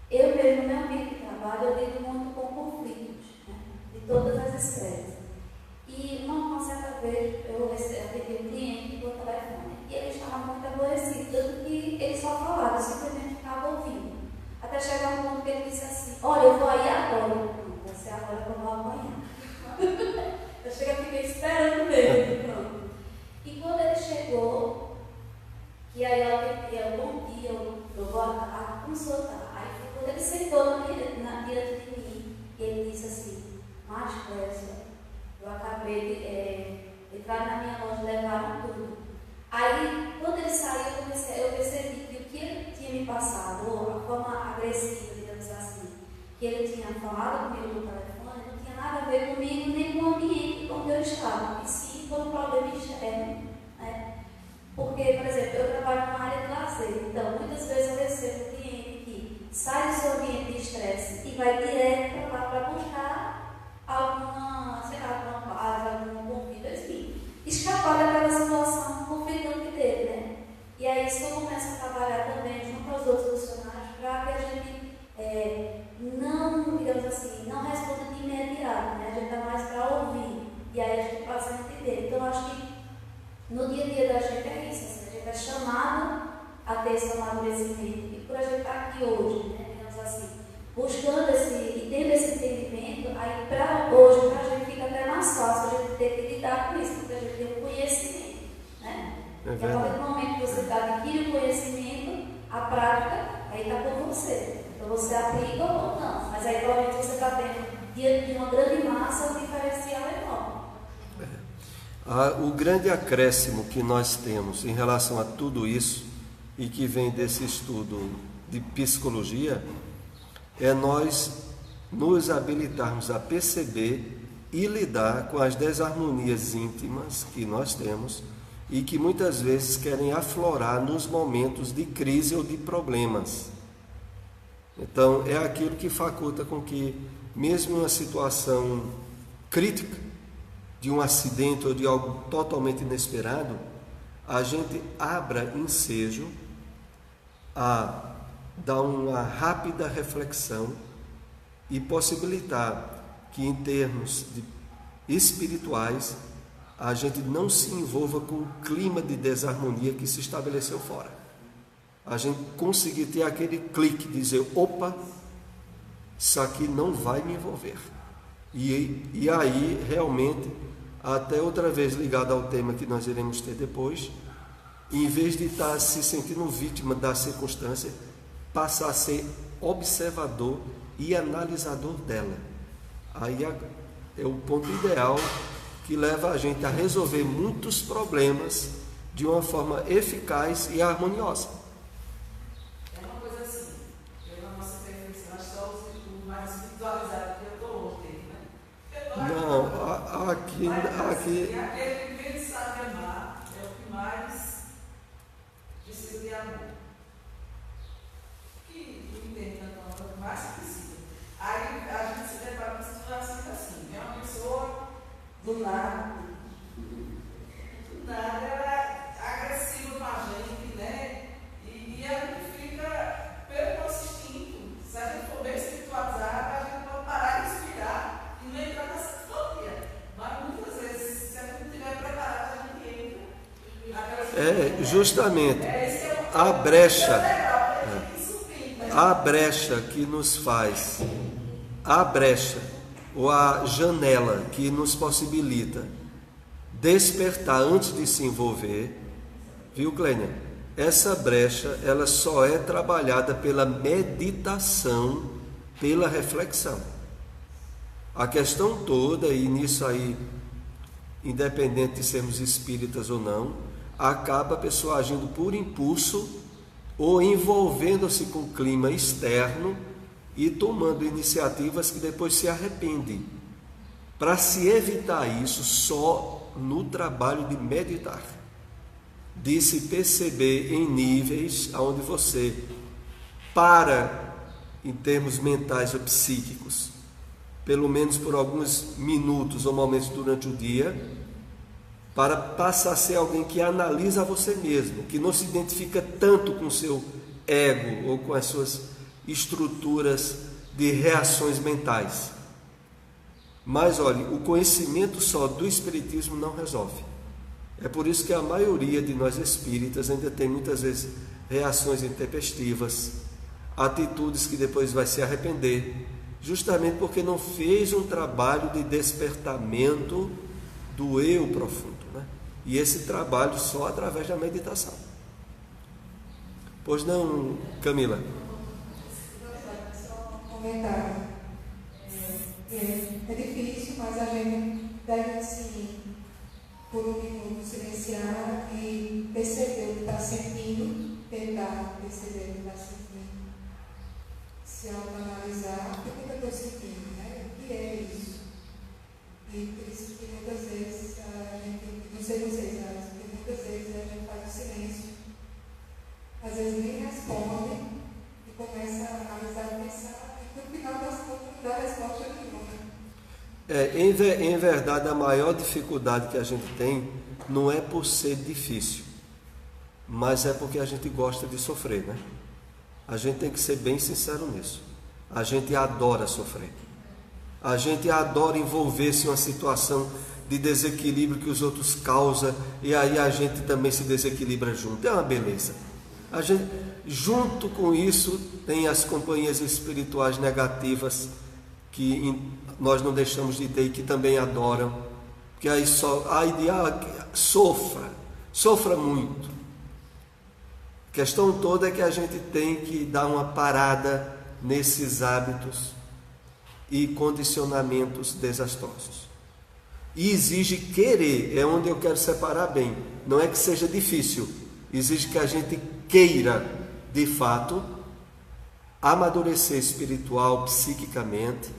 Eu mesmo, no meu ambiente de trabalho, eu lido muito com conflitos, né, de todas as espécies. E uma certa vez eu atendi um cliente por telefone e ele estava muito aborrecido, tanto que ele só falava, eu simplesmente ficava ouvindo. Até chegar um ponto que ele disse assim: olha, eu vou aí agora. Não, vai ser agora que eu vou amanhã. Eu fiquei esperando mesmo, pronto. E quando ele chegou, que aí eu atendi, bom dia, eu vou a consultar. Aí quando ele sentou diante de mim, ele disse assim: mas Clécia, eu acabei de entrar na minha loja, levaram tudo. Aí, quando ele saiu, eu percebi que o que ele tinha me passado, ou a forma agressiva, digamos assim, que ele tinha falado comigo no telefone, não tinha nada a ver comigo, nem com o ambiente onde eu estava, e sim com um problema externo. Né? Porque, por exemplo, eu trabalho numa área de lazer, então muitas vezes eu recebo um cliente que sai do seu ambiente de estresse e vai direto para lá para buscar alguma, sei lá, alguma paz, alguma convida, enfim, escapar daquela situação conflitante que teve, né? E aí isso eu começo a trabalhar também junto aos outros funcionários para que a gente não, digamos assim, não responda de imediato, né? A gente está mais para ouvir e aí a gente passa a entender. Então eu acho que no dia a dia da gente é isso, assim, a gente é chamado a ter esse amadurecimento e por a gente estar aqui hoje, né? Digamos assim, buscando e tendo esse entendimento, aí para hoje, para a gente fica até mais fácil a gente ter que lidar com isso, porque a gente tem um conhecimento, né? E a partir do momento que você adquire o conhecimento, a prática, aí está com você. Então você aplica ou não, mas aí provavelmente você está tendo, diante de uma grande massa, o diferencial é enorme. O grande acréscimo que nós temos em relação a tudo isso, e que vem desse estudo de psicologia, é nós nos habilitarmos a perceber e lidar com as desarmonias íntimas que nós temos e que muitas vezes querem aflorar nos momentos de crise ou de problemas. Então, é aquilo que faculta com que, mesmo em uma situação crítica, de um acidente ou de algo totalmente inesperado, a gente abra ensejo a dar uma rápida reflexão e possibilitar que, em termos espirituais, a gente não se envolva com o clima de desarmonia que se estabeleceu fora. A gente conseguir ter aquele clique, dizer: opa, isso aqui não vai me envolver. E aí, realmente, até outra vez ligado ao tema que nós iremos ter depois, em vez de estar se sentindo vítima da circunstância, passar a ser observador e analisador dela. Aí é o ponto ideal que leva a gente a resolver muitos problemas de uma forma eficaz e harmoniosa. É uma coisa assim, eu na nossa perfeição, acho que só o mais espiritualizado que eu estou ontem, né? Não, aqui Aquele que ele sabe amar é o que mais precisa de amor. Que não entende tanto amor, mais precisa. Aí a gente se depara com situações assim, é uma pessoa do nada ela é agressiva com a gente, né? E a gente fica pelo nosso instinto. Se a gente for bem espiritualizado, a gente pode parar de respirar e não entrar nessa sintonia. Mas muitas vezes, se a gente não estiver preparado, a gente entra. Justamente a brecha que nos faz, a brecha ou a janela que nos possibilita despertar antes de se envolver, viu, Clênia? Essa brecha, ela só é trabalhada pela meditação, pela reflexão. A questão toda, e nisso aí, independente de sermos espíritas ou não, acaba a pessoa agindo por impulso ou envolvendo-se com o clima externo e tomando iniciativas que depois se arrepende. Para se evitar isso, só no trabalho de meditar, de se perceber em níveis onde você para, em termos mentais ou psíquicos, pelo menos por alguns minutos ou momentos durante o dia, para passar a ser alguém que analisa você mesmo, que não se identifica tanto com o seu ego ou com as suas estruturas de reações mentais. Mas olhe, o conhecimento só do Espiritismo não resolve. É por isso que a maioria de nós espíritas ainda tem muitas vezes reações intempestivas, atitudes que depois vai se arrepender, justamente porque não fez um trabalho de despertamento do eu profundo, né? E esse trabalho só através da meditação. Pois não, Camila? Só um comentário. É difícil, mas a gente deve, assim, por um minuto, silenciar e perceber o que está sentindo, tentar perceber o que está sentindo, se autoanalisar, o que eu estou sentindo, né? O que é isso? E por isso que muitas vezes a gente, não sei vocês, mas muitas vezes a gente faz o silêncio, às vezes nem responde e começa a analisar e pensar, e no final das contas não dá resposta nenhuma. Em verdade, a maior dificuldade que a gente tem não é por ser difícil, mas é porque a gente gosta de sofrer, né? A gente tem que ser bem sincero nisso. A gente adora sofrer. A gente adora envolver-se em uma situação de desequilíbrio que os outros causam e aí a gente também se desequilibra junto. É uma beleza. A gente, junto com isso, tem as companhias espirituais negativas que nós não deixamos de ter e que também adoram, que aí sofra muito. A questão toda é que a gente tem que dar uma parada nesses hábitos e condicionamentos desastrosos. E exige querer, é onde eu quero separar bem. Não é que seja difícil, exige que a gente queira, de fato, amadurecer espiritual, psiquicamente,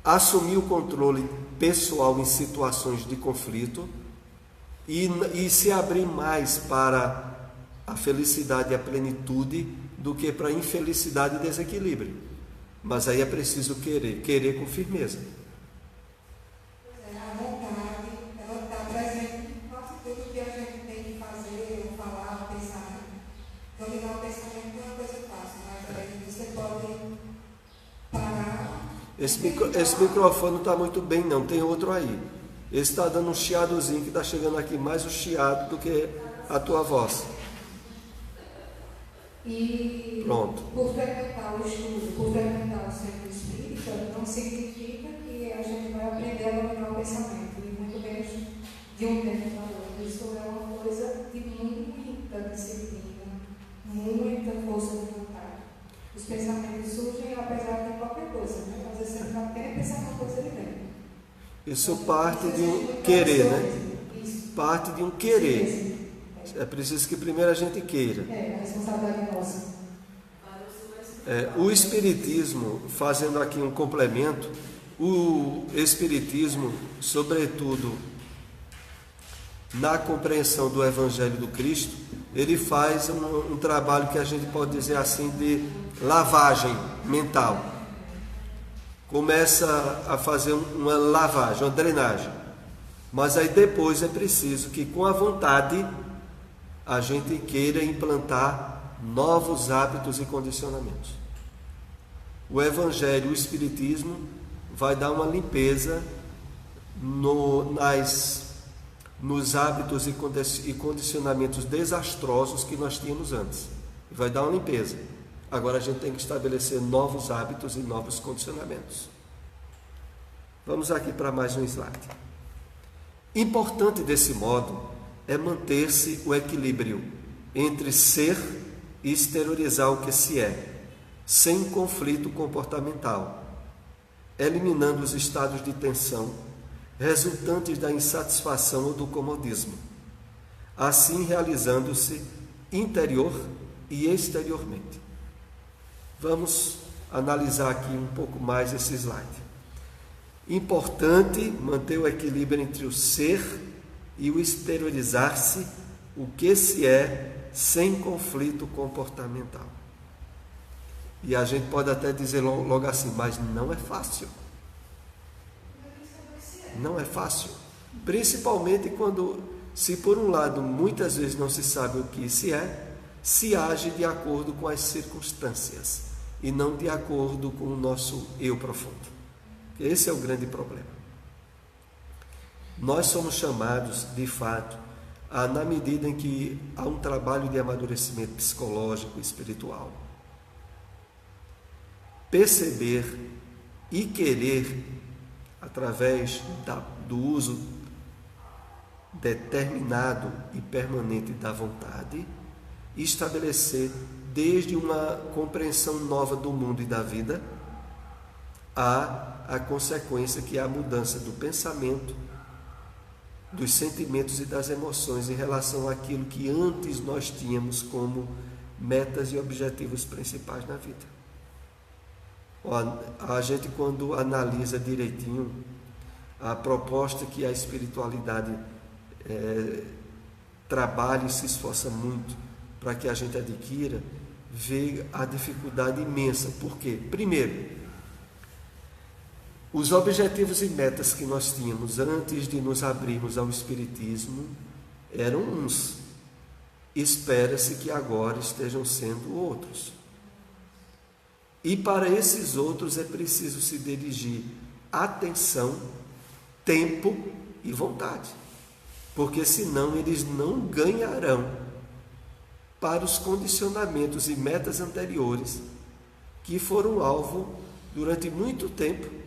assumir o controle pessoal em situações de conflito e se abrir mais para a felicidade e a plenitude do que para a infelicidade e desequilíbrio. Mas aí é preciso querer com firmeza. A vontade, ela está presente em quase tudo que a gente tem que fazer, ou falar, ou pensar. Dominar o pensamento não é uma coisa fácil, mas aí você pode parar. Esse microfone não está muito bem não, tem outro aí. Esse está dando um chiadozinho que está chegando aqui mais o chiado do que a tua voz. E pronto. Por frequentar o estudo, por frequentar o centro espírita, não significa que a gente vai aprender a dominar o pensamento, e muito menos de um tempo para o outro. Isso é uma coisa de muita disciplina, muita força de vontade. Os pensamentos surgem apesar de qualquer coisa, né? Às vezes você não está querendo pensar uma coisa de dentro. Isso parte de um querer, né? Parte de um querer. É preciso que primeiro a gente queira. A responsabilidade é nossa. O Espiritismo, fazendo aqui um complemento, o Espiritismo, sobretudo na compreensão do Evangelho do Cristo, ele faz um trabalho que a gente pode dizer assim de lavagem mental. Começa a fazer uma lavagem, uma drenagem. Mas aí depois é preciso que com a vontade a gente queira implantar novos hábitos e condicionamentos. O Evangelho, o Espiritismo, vai dar uma limpeza nos hábitos e condicionamentos desastrosos que nós tínhamos antes. Vai dar uma limpeza. Agora a gente tem que estabelecer novos hábitos e novos condicionamentos. Vamos aqui para mais um slide. Importante desse modo é manter-se o equilíbrio entre ser e exteriorizar o que se é, sem conflito comportamental, eliminando os estados de tensão resultantes da insatisfação ou do comodismo, assim realizando-se interior e exteriormente. Vamos analisar aqui um pouco mais esse slide. Importante manter o equilíbrio entre o ser e o exteriorizar-se, o que se é, sem conflito comportamental. E a gente pode até dizer logo assim, mas não é fácil. Não é fácil. Principalmente quando, se por um lado muitas vezes não se sabe o que se é, se age de acordo com as circunstâncias e não de acordo com o nosso eu profundo. Esse é o grande problema. Nós somos chamados, de fato, na medida em que há um trabalho de amadurecimento psicológico e espiritual, perceber e querer, através do uso determinado e permanente da vontade, estabelecer desde uma compreensão nova do mundo e da vida, a consequência que é a mudança do pensamento, dos sentimentos e das emoções em relação àquilo que antes nós tínhamos como metas e objetivos principais na vida. A gente, quando analisa direitinho a proposta que a espiritualidade trabalha e se esforça muito para que a gente adquira, vê a dificuldade imensa. Por quê? Primeiro, os objetivos e metas que nós tínhamos antes de nos abrirmos ao Espiritismo eram uns. Espera-se que agora estejam sendo outros. E para esses outros é preciso se dirigir atenção, tempo e vontade, porque senão eles não ganharão para os condicionamentos e metas anteriores que foram alvo durante muito tempo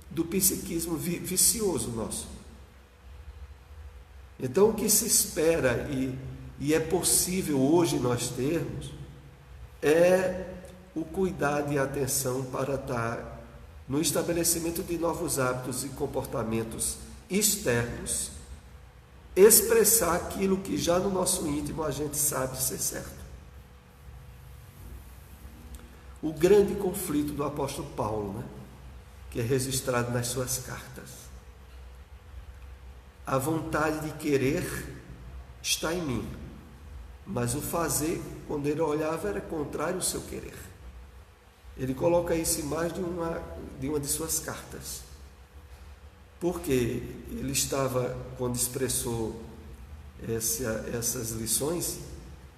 do psiquismo vicioso nosso. Então o que se espera e é possível hoje nós termos é o cuidado e a atenção para estar no estabelecimento de novos hábitos e comportamentos externos, expressar aquilo que já no nosso íntimo a gente sabe ser certo. O grande conflito do apóstolo Paulo, né? Que é registrado nas suas cartas. A vontade de querer está em mim, mas o fazer, quando ele olhava, era contrário ao seu querer. Ele coloca isso em mais de uma de suas cartas. Porque ele estava, quando expressou essas lições,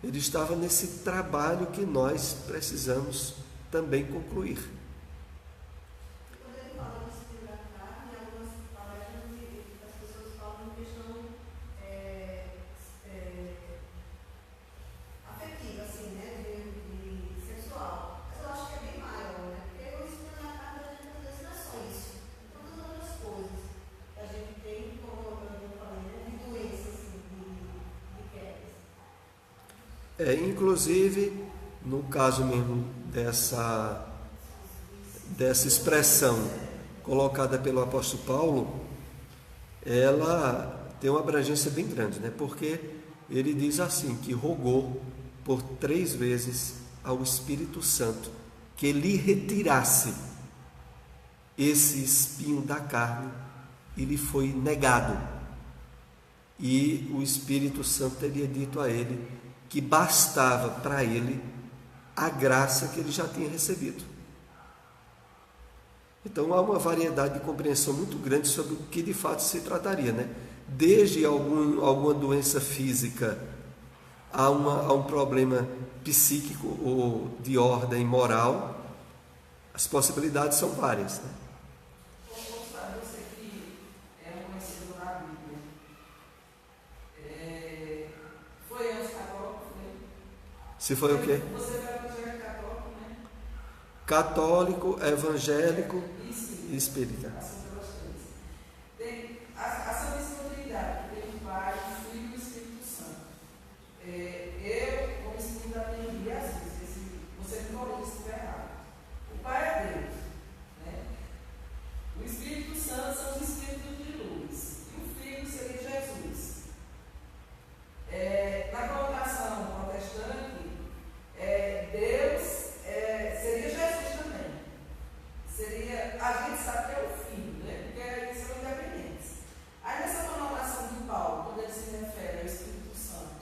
ele estava nesse trabalho que nós precisamos também concluir. Quando ele fala do espírito da carne, em algumas palestras as pessoas falam em questão afetiva, assim, né, de sexual. Mas eu acho que é bem maior, né? Porque o espírito da carne a gente às vezes não é só isso. Tem todas as outras coisas que a gente tem, como eu falei, né, de doenças, assim, de quedas. Inclusive, no caso mesmo dessa expressão colocada pelo apóstolo Paulo, ela tem uma abrangência bem grande, né? Porque ele diz assim, que rogou por 3 vezes ao Espírito Santo que lhe retirasse esse espinho da carne, e lhe foi negado. E o Espírito Santo teria dito a ele que bastava para ele a graça que ele já tinha recebido. Então há uma variedade de compreensão muito grande sobre o que de fato se trataria, né? Desde alguma doença física a um problema psíquico ou de ordem moral, as possibilidades são várias, né? Você que é um conhecedor da Bíblia, foi antes católico? Se foi o quê? Você vai evangélico católico, né? Católico, evangélico e espírita. Tem a Santíssima Trindade, que tem o Pai, o Filho e o Espírito Santo. Eu, como espírito da minha vida, às vezes, você me corrige se estiver errado. O Pai é Deus, né? O Espírito Santo são os espíritos de luz. E o Filho seria Jesus. Na colocação protestante, Deus seria Jesus também. Seria, a gente sabe que é o Filho, né? Porque eles são independentes. Aí nessa conotação de Paulo, quando ele se refere ao Espírito Santo,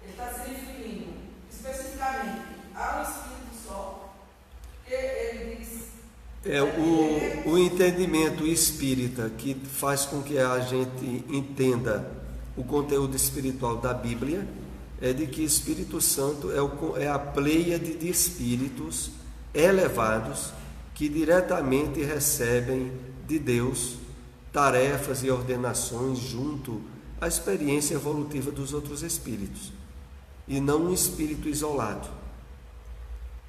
ele está se referindo especificamente ao Espírito só, porque ele diz... O entendimento espírita que faz com que a gente entenda o conteúdo espiritual da Bíblia é de que Espírito Santo é a pleiade de espíritos elevados que diretamente recebem de Deus tarefas e ordenações junto à experiência evolutiva dos outros espíritos, e não um espírito isolado,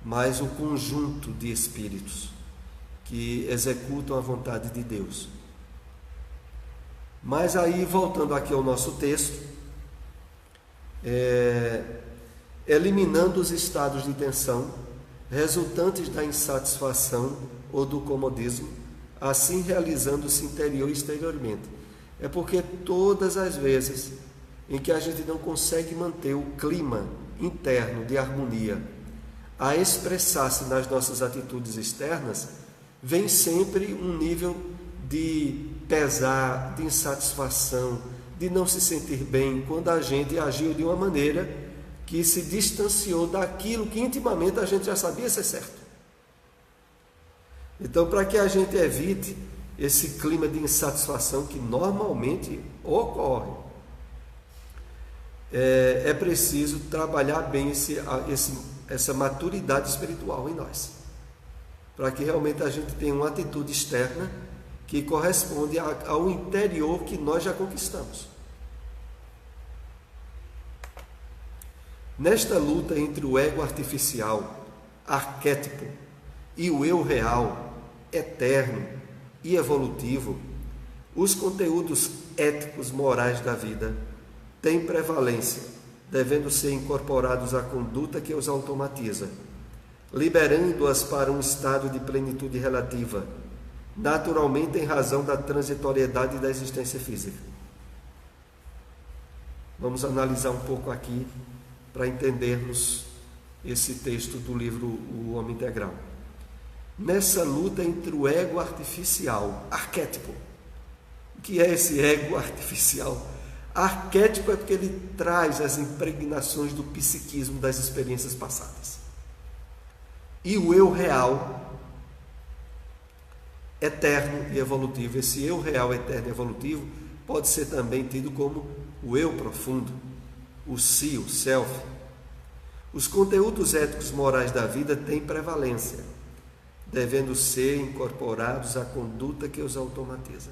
mas o conjunto de espíritos que executam a vontade de Deus. Mas aí, voltando aqui ao nosso texto, eliminando os estados de tensão resultantes da insatisfação ou do comodismo, assim realizando-se interior e exteriormente. É porque todas as vezes em que a gente não consegue manter o clima interno de harmonia a expressar-se nas nossas atitudes externas, vem sempre um nível de pesar, de insatisfação, de não se sentir bem, quando a gente agiu de uma maneira que se distanciou daquilo que intimamente a gente já sabia ser certo. Então, para que a gente evite esse clima de insatisfação que normalmente ocorre, é preciso trabalhar bem essa maturidade espiritual em nós, para que realmente a gente tenha uma atitude externa que corresponde ao interior que nós já conquistamos. Nesta luta entre o ego artificial, arquétipo, e o eu real, eterno e evolutivo, os conteúdos éticos morais da vida têm prevalência, devendo ser incorporados à conduta que os automatiza, liberando-as para um estado de plenitude relativa, naturalmente em razão da transitoriedade da existência física. Vamos analisar um pouco aqui para entendermos esse texto do livro O Homem Integral. Nessa luta entre o ego artificial, arquétipo. O que é esse ego artificial? Arquétipo é porque ele traz as impregnações do psiquismo das experiências passadas. E o eu real, eterno e evolutivo. Esse eu real, eterno e evolutivo pode ser também tido como o eu profundo, o si, o self. Os conteúdos éticos morais da vida têm prevalência, devendo ser incorporados à conduta que os automatiza,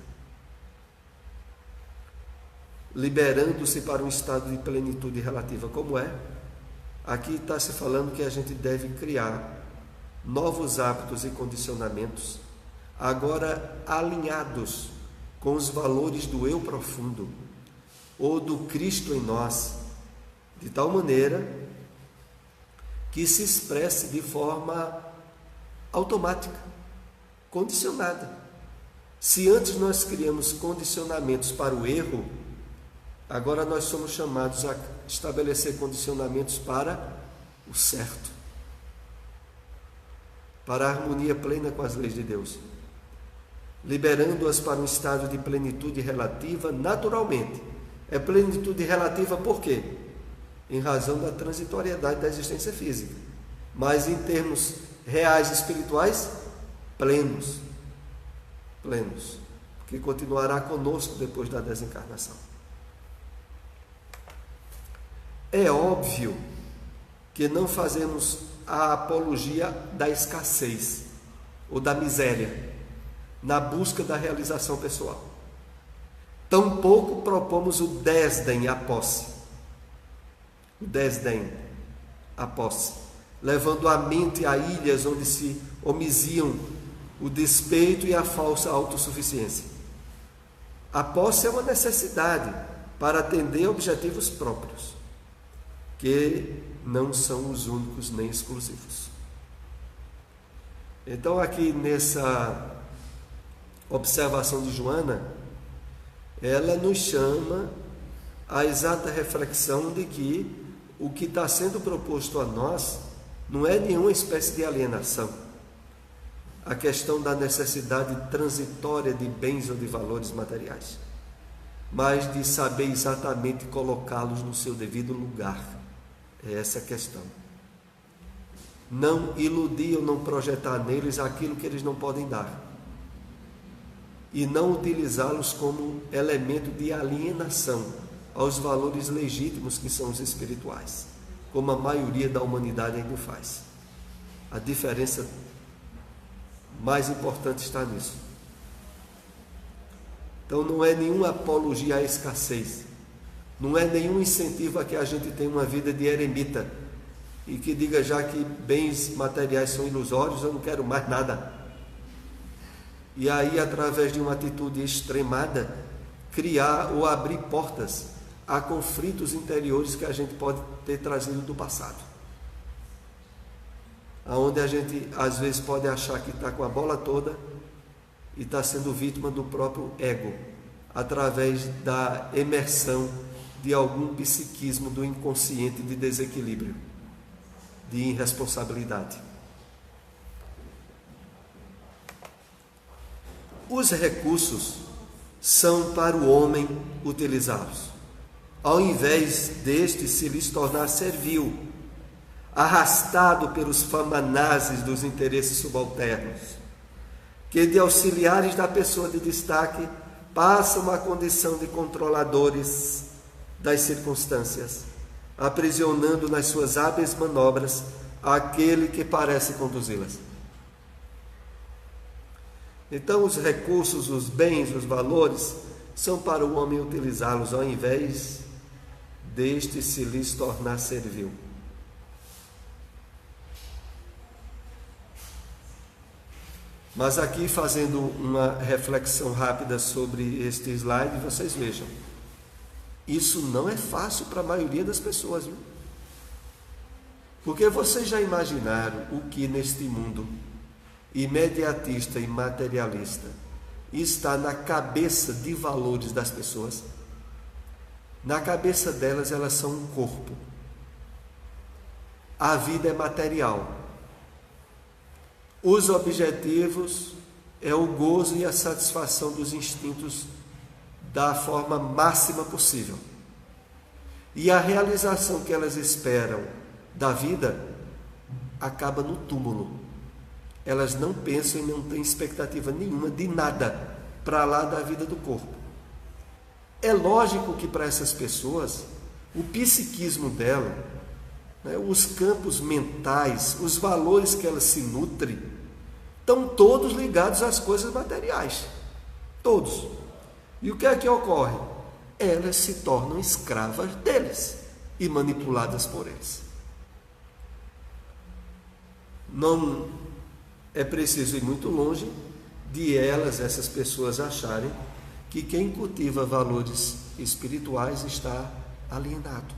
liberando-se para um estado de plenitude relativa. Como é? Aqui está se falando que a gente deve criar novos hábitos e condicionamentos, agora alinhados com os valores do eu profundo, ou do Cristo em nós, de tal maneira que se expresse de forma automática, condicionada, Se antes nós criamos condicionamentos para o erro, agora nós somos chamados a estabelecer condicionamentos para o certo, para a harmonia plena com as leis de Deus, liberando-as para um estado de plenitude relativa naturalmente. É plenitude relativa por quê? Em razão da transitoriedade da existência física, mas em termos reais espirituais, plenos, que continuará conosco depois da desencarnação. É óbvio que não fazemos a apologia da escassez ou da miséria na busca da realização pessoal. Tampouco propomos o desdém à posse. Levando a mente a ilhas onde se homiziam o despeito e a falsa autossuficiência. A posse é uma necessidade para atender objetivos próprios, que não são os únicos nem exclusivos. Então, aqui nessa observação de Joana, ela nos chama à exata reflexão de que o que está sendo proposto a nós não é nenhuma espécie de alienação. A questão da necessidade transitória de bens ou de valores materiais, mas de saber exatamente colocá-los no seu devido lugar. É essa a questão. Não iludir ou não projetar neles aquilo que eles não podem dar, e não utilizá-los como elemento de alienação aos valores legítimos que são os espirituais, como a maioria da humanidade ainda faz. A diferença mais importante está nisso. Então não é nenhuma apologia à escassez, não é nenhum incentivo a que a gente tenha uma vida de eremita e que diga, já que bens materiais são ilusórios, eu não quero mais nada. E aí, através de uma atitude extremada, criar ou abrir portas a conflitos interiores que a gente pode ter trazido do passado, aonde a gente às vezes pode achar que está com a bola toda e está sendo vítima do próprio ego, através da emersão de algum psiquismo do inconsciente de desequilíbrio, de irresponsabilidade. Os recursos são para o homem utilizá-los, ao invés deste se lhes tornar servil, arrastado pelos famanazes dos interesses subalternos, que de auxiliares da pessoa de destaque passam à condição de controladores das circunstâncias, aprisionando nas suas hábeis manobras aquele que parece conduzi-las. Então, os recursos, os bens, os valores, são para o homem utilizá-los, ao invés deste se lhes tornar servil. Mas aqui, fazendo uma reflexão rápida sobre este slide, vocês vejam, isso não é fácil para a maioria das pessoas, viu? Porque vocês já imaginaram o que neste mundo imediatista e materialista está na cabeça de valores das pessoas? Na cabeça delas, elas são um corpo. A vida é material. Os objetivos é o gozo e a satisfação dos instintos da forma máxima possível. E a realização que elas esperam da vida acaba no túmulo. Elas não pensam e não têm expectativa nenhuma de nada para lá da vida do corpo. É lógico que para essas pessoas, o psiquismo dela, os campos mentais, os valores que elas se nutrem, estão todos ligados às coisas materiais. Todos. E o que é que ocorre? Elas se tornam escravas deles e manipuladas por eles. Não é preciso ir muito longe de essas pessoas acharem que quem cultiva valores espirituais está alienado.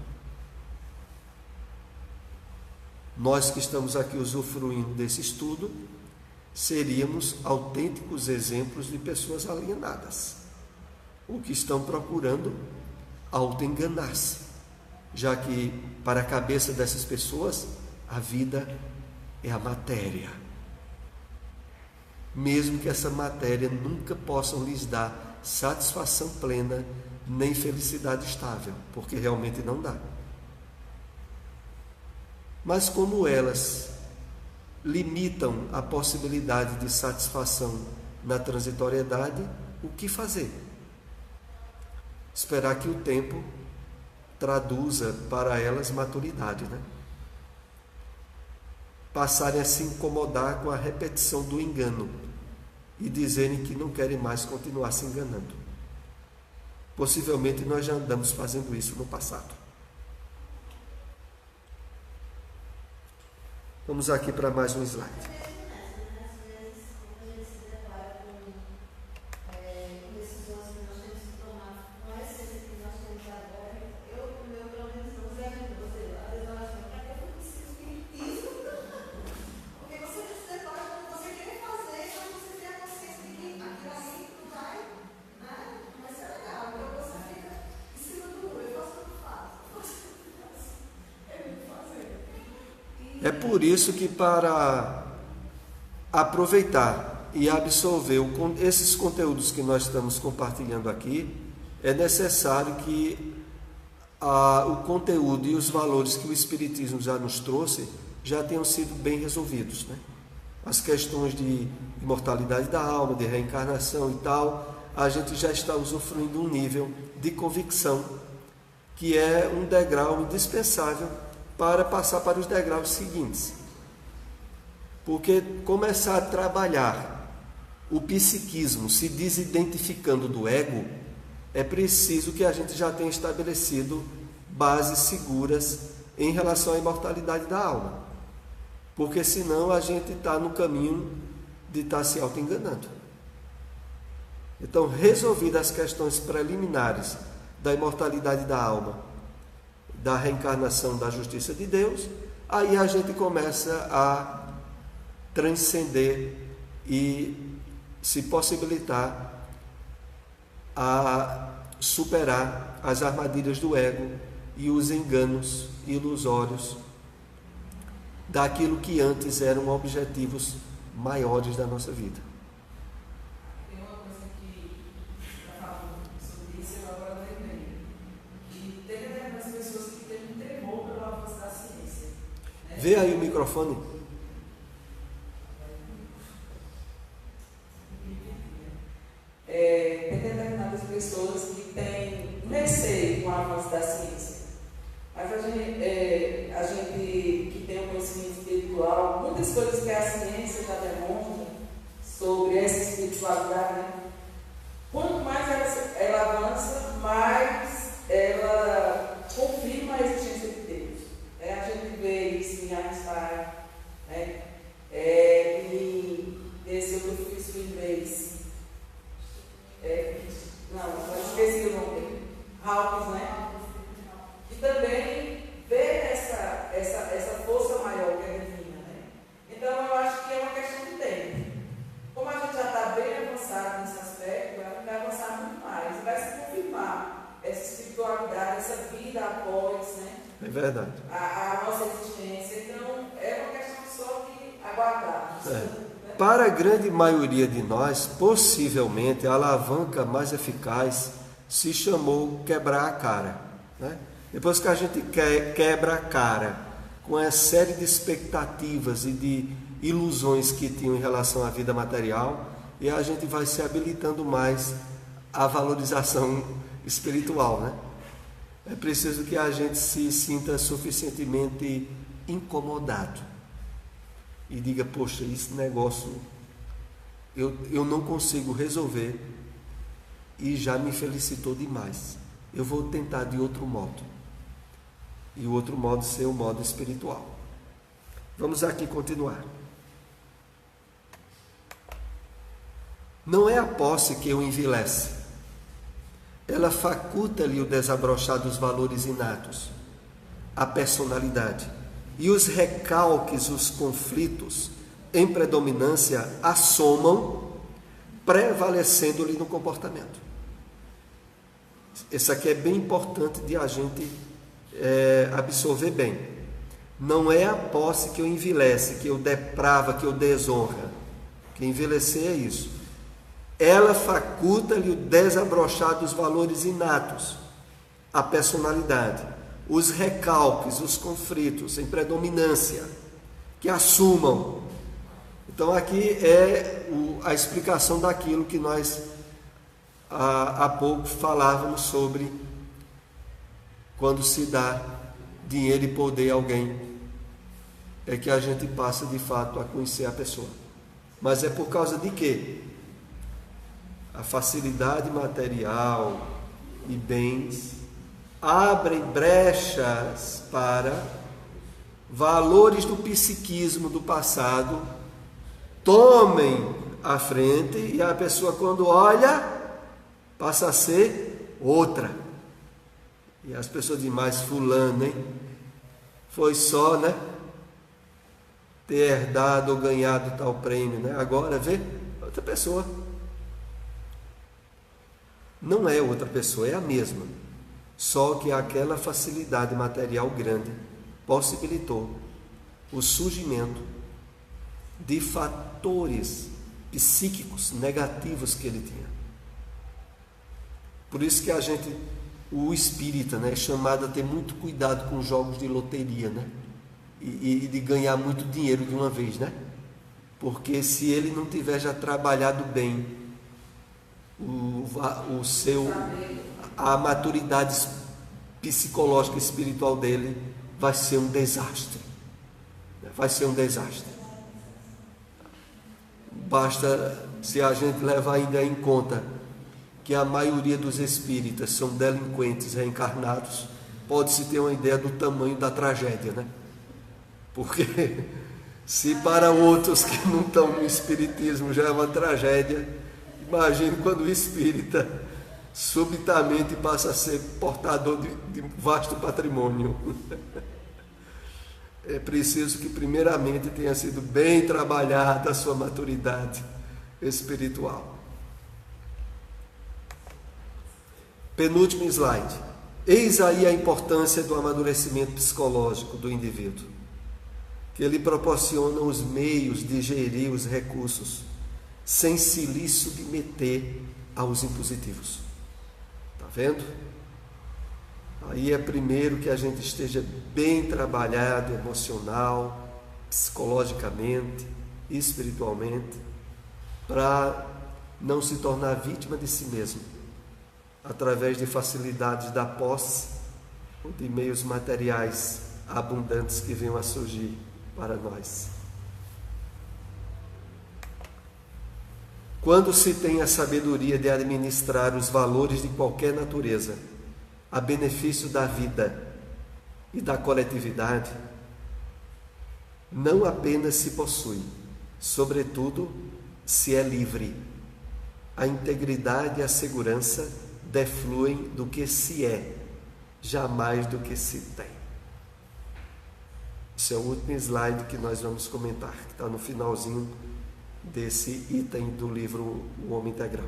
Nós que estamos aqui usufruindo desse estudo, seríamos autênticos exemplos de pessoas alienadas, ou que estão procurando auto-enganar-se, já que para a cabeça dessas pessoas a vida é a matéria, mesmo que essa matéria nunca possa lhes dar satisfação plena nem felicidade estável, porque realmente não dá. Mas como elas limitam a possibilidade de satisfação na transitoriedade, o que fazer? Esperar que o tempo traduza para elas maturidade, né? Passarem a se incomodar com a repetição do engano e dizerem que não querem mais continuar se enganando. Possivelmente nós já andamos fazendo isso no passado. Vamos aqui para mais um slide. É por isso que, para aproveitar e absorver esses conteúdos que nós estamos compartilhando aqui, é necessário que o conteúdo e os valores que o Espiritismo já nos trouxe já tenham sido bem resolvidos, né? As questões de imortalidade da alma, de reencarnação e tal, a gente já está usufruindo um nível de convicção que é um degrau indispensável para passar para os degraus seguintes. Porque começar a trabalhar o psiquismo se desidentificando do ego, é preciso que a gente já tenha estabelecido bases seguras em relação à imortalidade da alma. Porque senão a gente está no caminho de estar se auto-enganando. Então, resolvidas as questões preliminares da imortalidade da alma, da reencarnação, da justiça de Deus, aí a gente começa a transcender e se possibilitar a superar as armadilhas do ego e os enganos ilusórios daquilo que antes eram objetivos maiores da nossa vida. Tem uma coisa que está falando sobre isso, eu agora lembrei. E tem algumas pessoas que têm um temor pelo avanço da ciência, né? Vê aí o microfone. Tem determinadas pessoas que têm um receio com o avanço da ciência. Mas a gente que tem um conhecimento espiritual, muitas coisas que a ciência já demonstra sobre essa espiritualidade, né? Quanto mais ela avança, mais ela confirma a existência de Deus. A gente vê isso em Einstein, né? E esse outro eu fiz o inglês. Eu esqueci o nome dele. Hawkins, né? E também vê essa força maior que é divina, né? Então eu acho que é uma questão de tempo. Como a gente já está bem avançado nesse aspecto, a gente vai avançar muito mais e vai se confirmar essa espiritualidade, essa vida após, né? É verdade. A nossa existência. Então é uma questão só de aguardar. Para a grande maioria de nós, possivelmente a alavanca mais eficaz se chamou quebrar a cara, né? Depois que a gente quebra a cara com a série de expectativas e de ilusões que tinham em relação à vida material, e a gente vai se habilitando mais à valorização espiritual, né? É preciso que a gente se sinta suficientemente incomodado e diga, poxa, esse negócio eu não consigo resolver e já me felicitou demais. Eu vou tentar de outro modo. E o outro modo ser o modo espiritual. Vamos aqui continuar. Não é a posse que o envilece. Ela faculta-lhe o desabrochar dos valores inatos, a personalidade. E os recalques, os conflitos, em predominância assomam, prevalecendo-lhe no comportamento. Isso aqui é bem importante de a gente absorver bem. Não é a posse que o envilece, que o deprava, que o desonra. Que envelhecer é isso. Ela faculta-lhe o desabrochar dos valores inatos, a personalidade, os recalques, os conflitos em predominância, que assumam. Então aqui é a explicação daquilo que nós há pouco falávamos sobre quando se dá dinheiro e poder a alguém, é que a gente passa de fato a conhecer a pessoa. Mas é por causa de quê? A facilidade material e bens abrem brechas para valores do psiquismo do passado tomem a frente, e a pessoa, quando olha, passa a ser outra. E as pessoas dizem, mas fulano, hein? Foi só, né? Ter herdado ou ganhado tal prêmio, né? Agora vê, outra pessoa. Não é outra pessoa, é a mesma. Só que aquela facilidade material grande possibilitou o surgimento de fatores psíquicos negativos que ele tinha. Por isso que o espírita, né, é chamado a ter muito cuidado com jogos de loteria, né? E de ganhar muito dinheiro de uma vez, né? Porque se ele não tiver já trabalhado bem a maturidade psicológica e espiritual dele, vai ser um desastre. Vai ser um desastre. Basta, se a gente levar ainda em conta que a maioria dos espíritas são delinquentes reencarnados, pode-se ter uma ideia do tamanho da tragédia, né? Porque se para outros que não estão no espiritismo já é uma tragédia, imagine quando o espírita subitamente passa a ser portador de vasto patrimônio. É preciso que primeiramente tenha sido bem trabalhada a sua maturidade espiritual. Penúltimo slide. Eis aí a importância do amadurecimento psicológico do indivíduo, que ele proporciona os meios de gerir os recursos sem se lhe submeter aos impositivos. Está vendo? Aí é primeiro que a gente esteja bem trabalhado emocional, psicologicamente, espiritualmente, para não se tornar vítima de si mesmo, através de facilidades da posse ou de meios materiais abundantes que venham a surgir para nós. Quando se tem a sabedoria de administrar os valores de qualquer natureza a benefício da vida e da coletividade, não apenas se possui, sobretudo se é livre. A integridade e a segurança defluem do que se é, jamais do que se tem. Esse é o último slide que nós vamos comentar, que está no finalzinho desse item do livro O Homem Integral.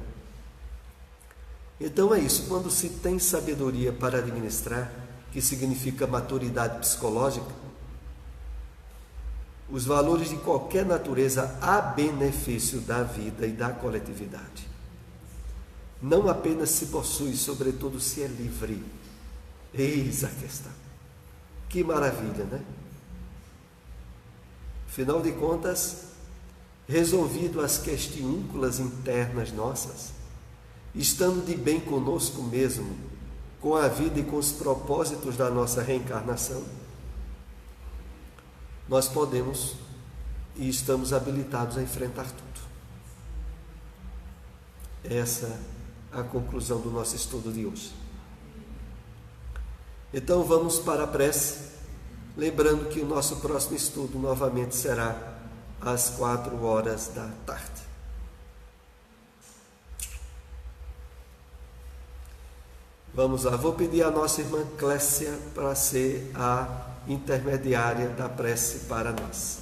Então é isso, quando se tem sabedoria para administrar, que significa maturidade psicológica, os valores de qualquer natureza a benefício da vida e da coletividade. Não apenas se possui, sobretudo se é livre. Eis a questão. Que maravilha, né? Afinal de contas, resolvido as questiúnculas internas nossas, estando de bem conosco mesmo, com a vida e com os propósitos da nossa reencarnação, nós podemos e estamos habilitados a enfrentar tudo. Essa é a conclusão do nosso estudo de hoje. Então vamos para a prece, lembrando que o nosso próximo estudo novamente será às 16h. Vamos lá, vou pedir à nossa irmã Clécia para ser a intermediária da prece para nós.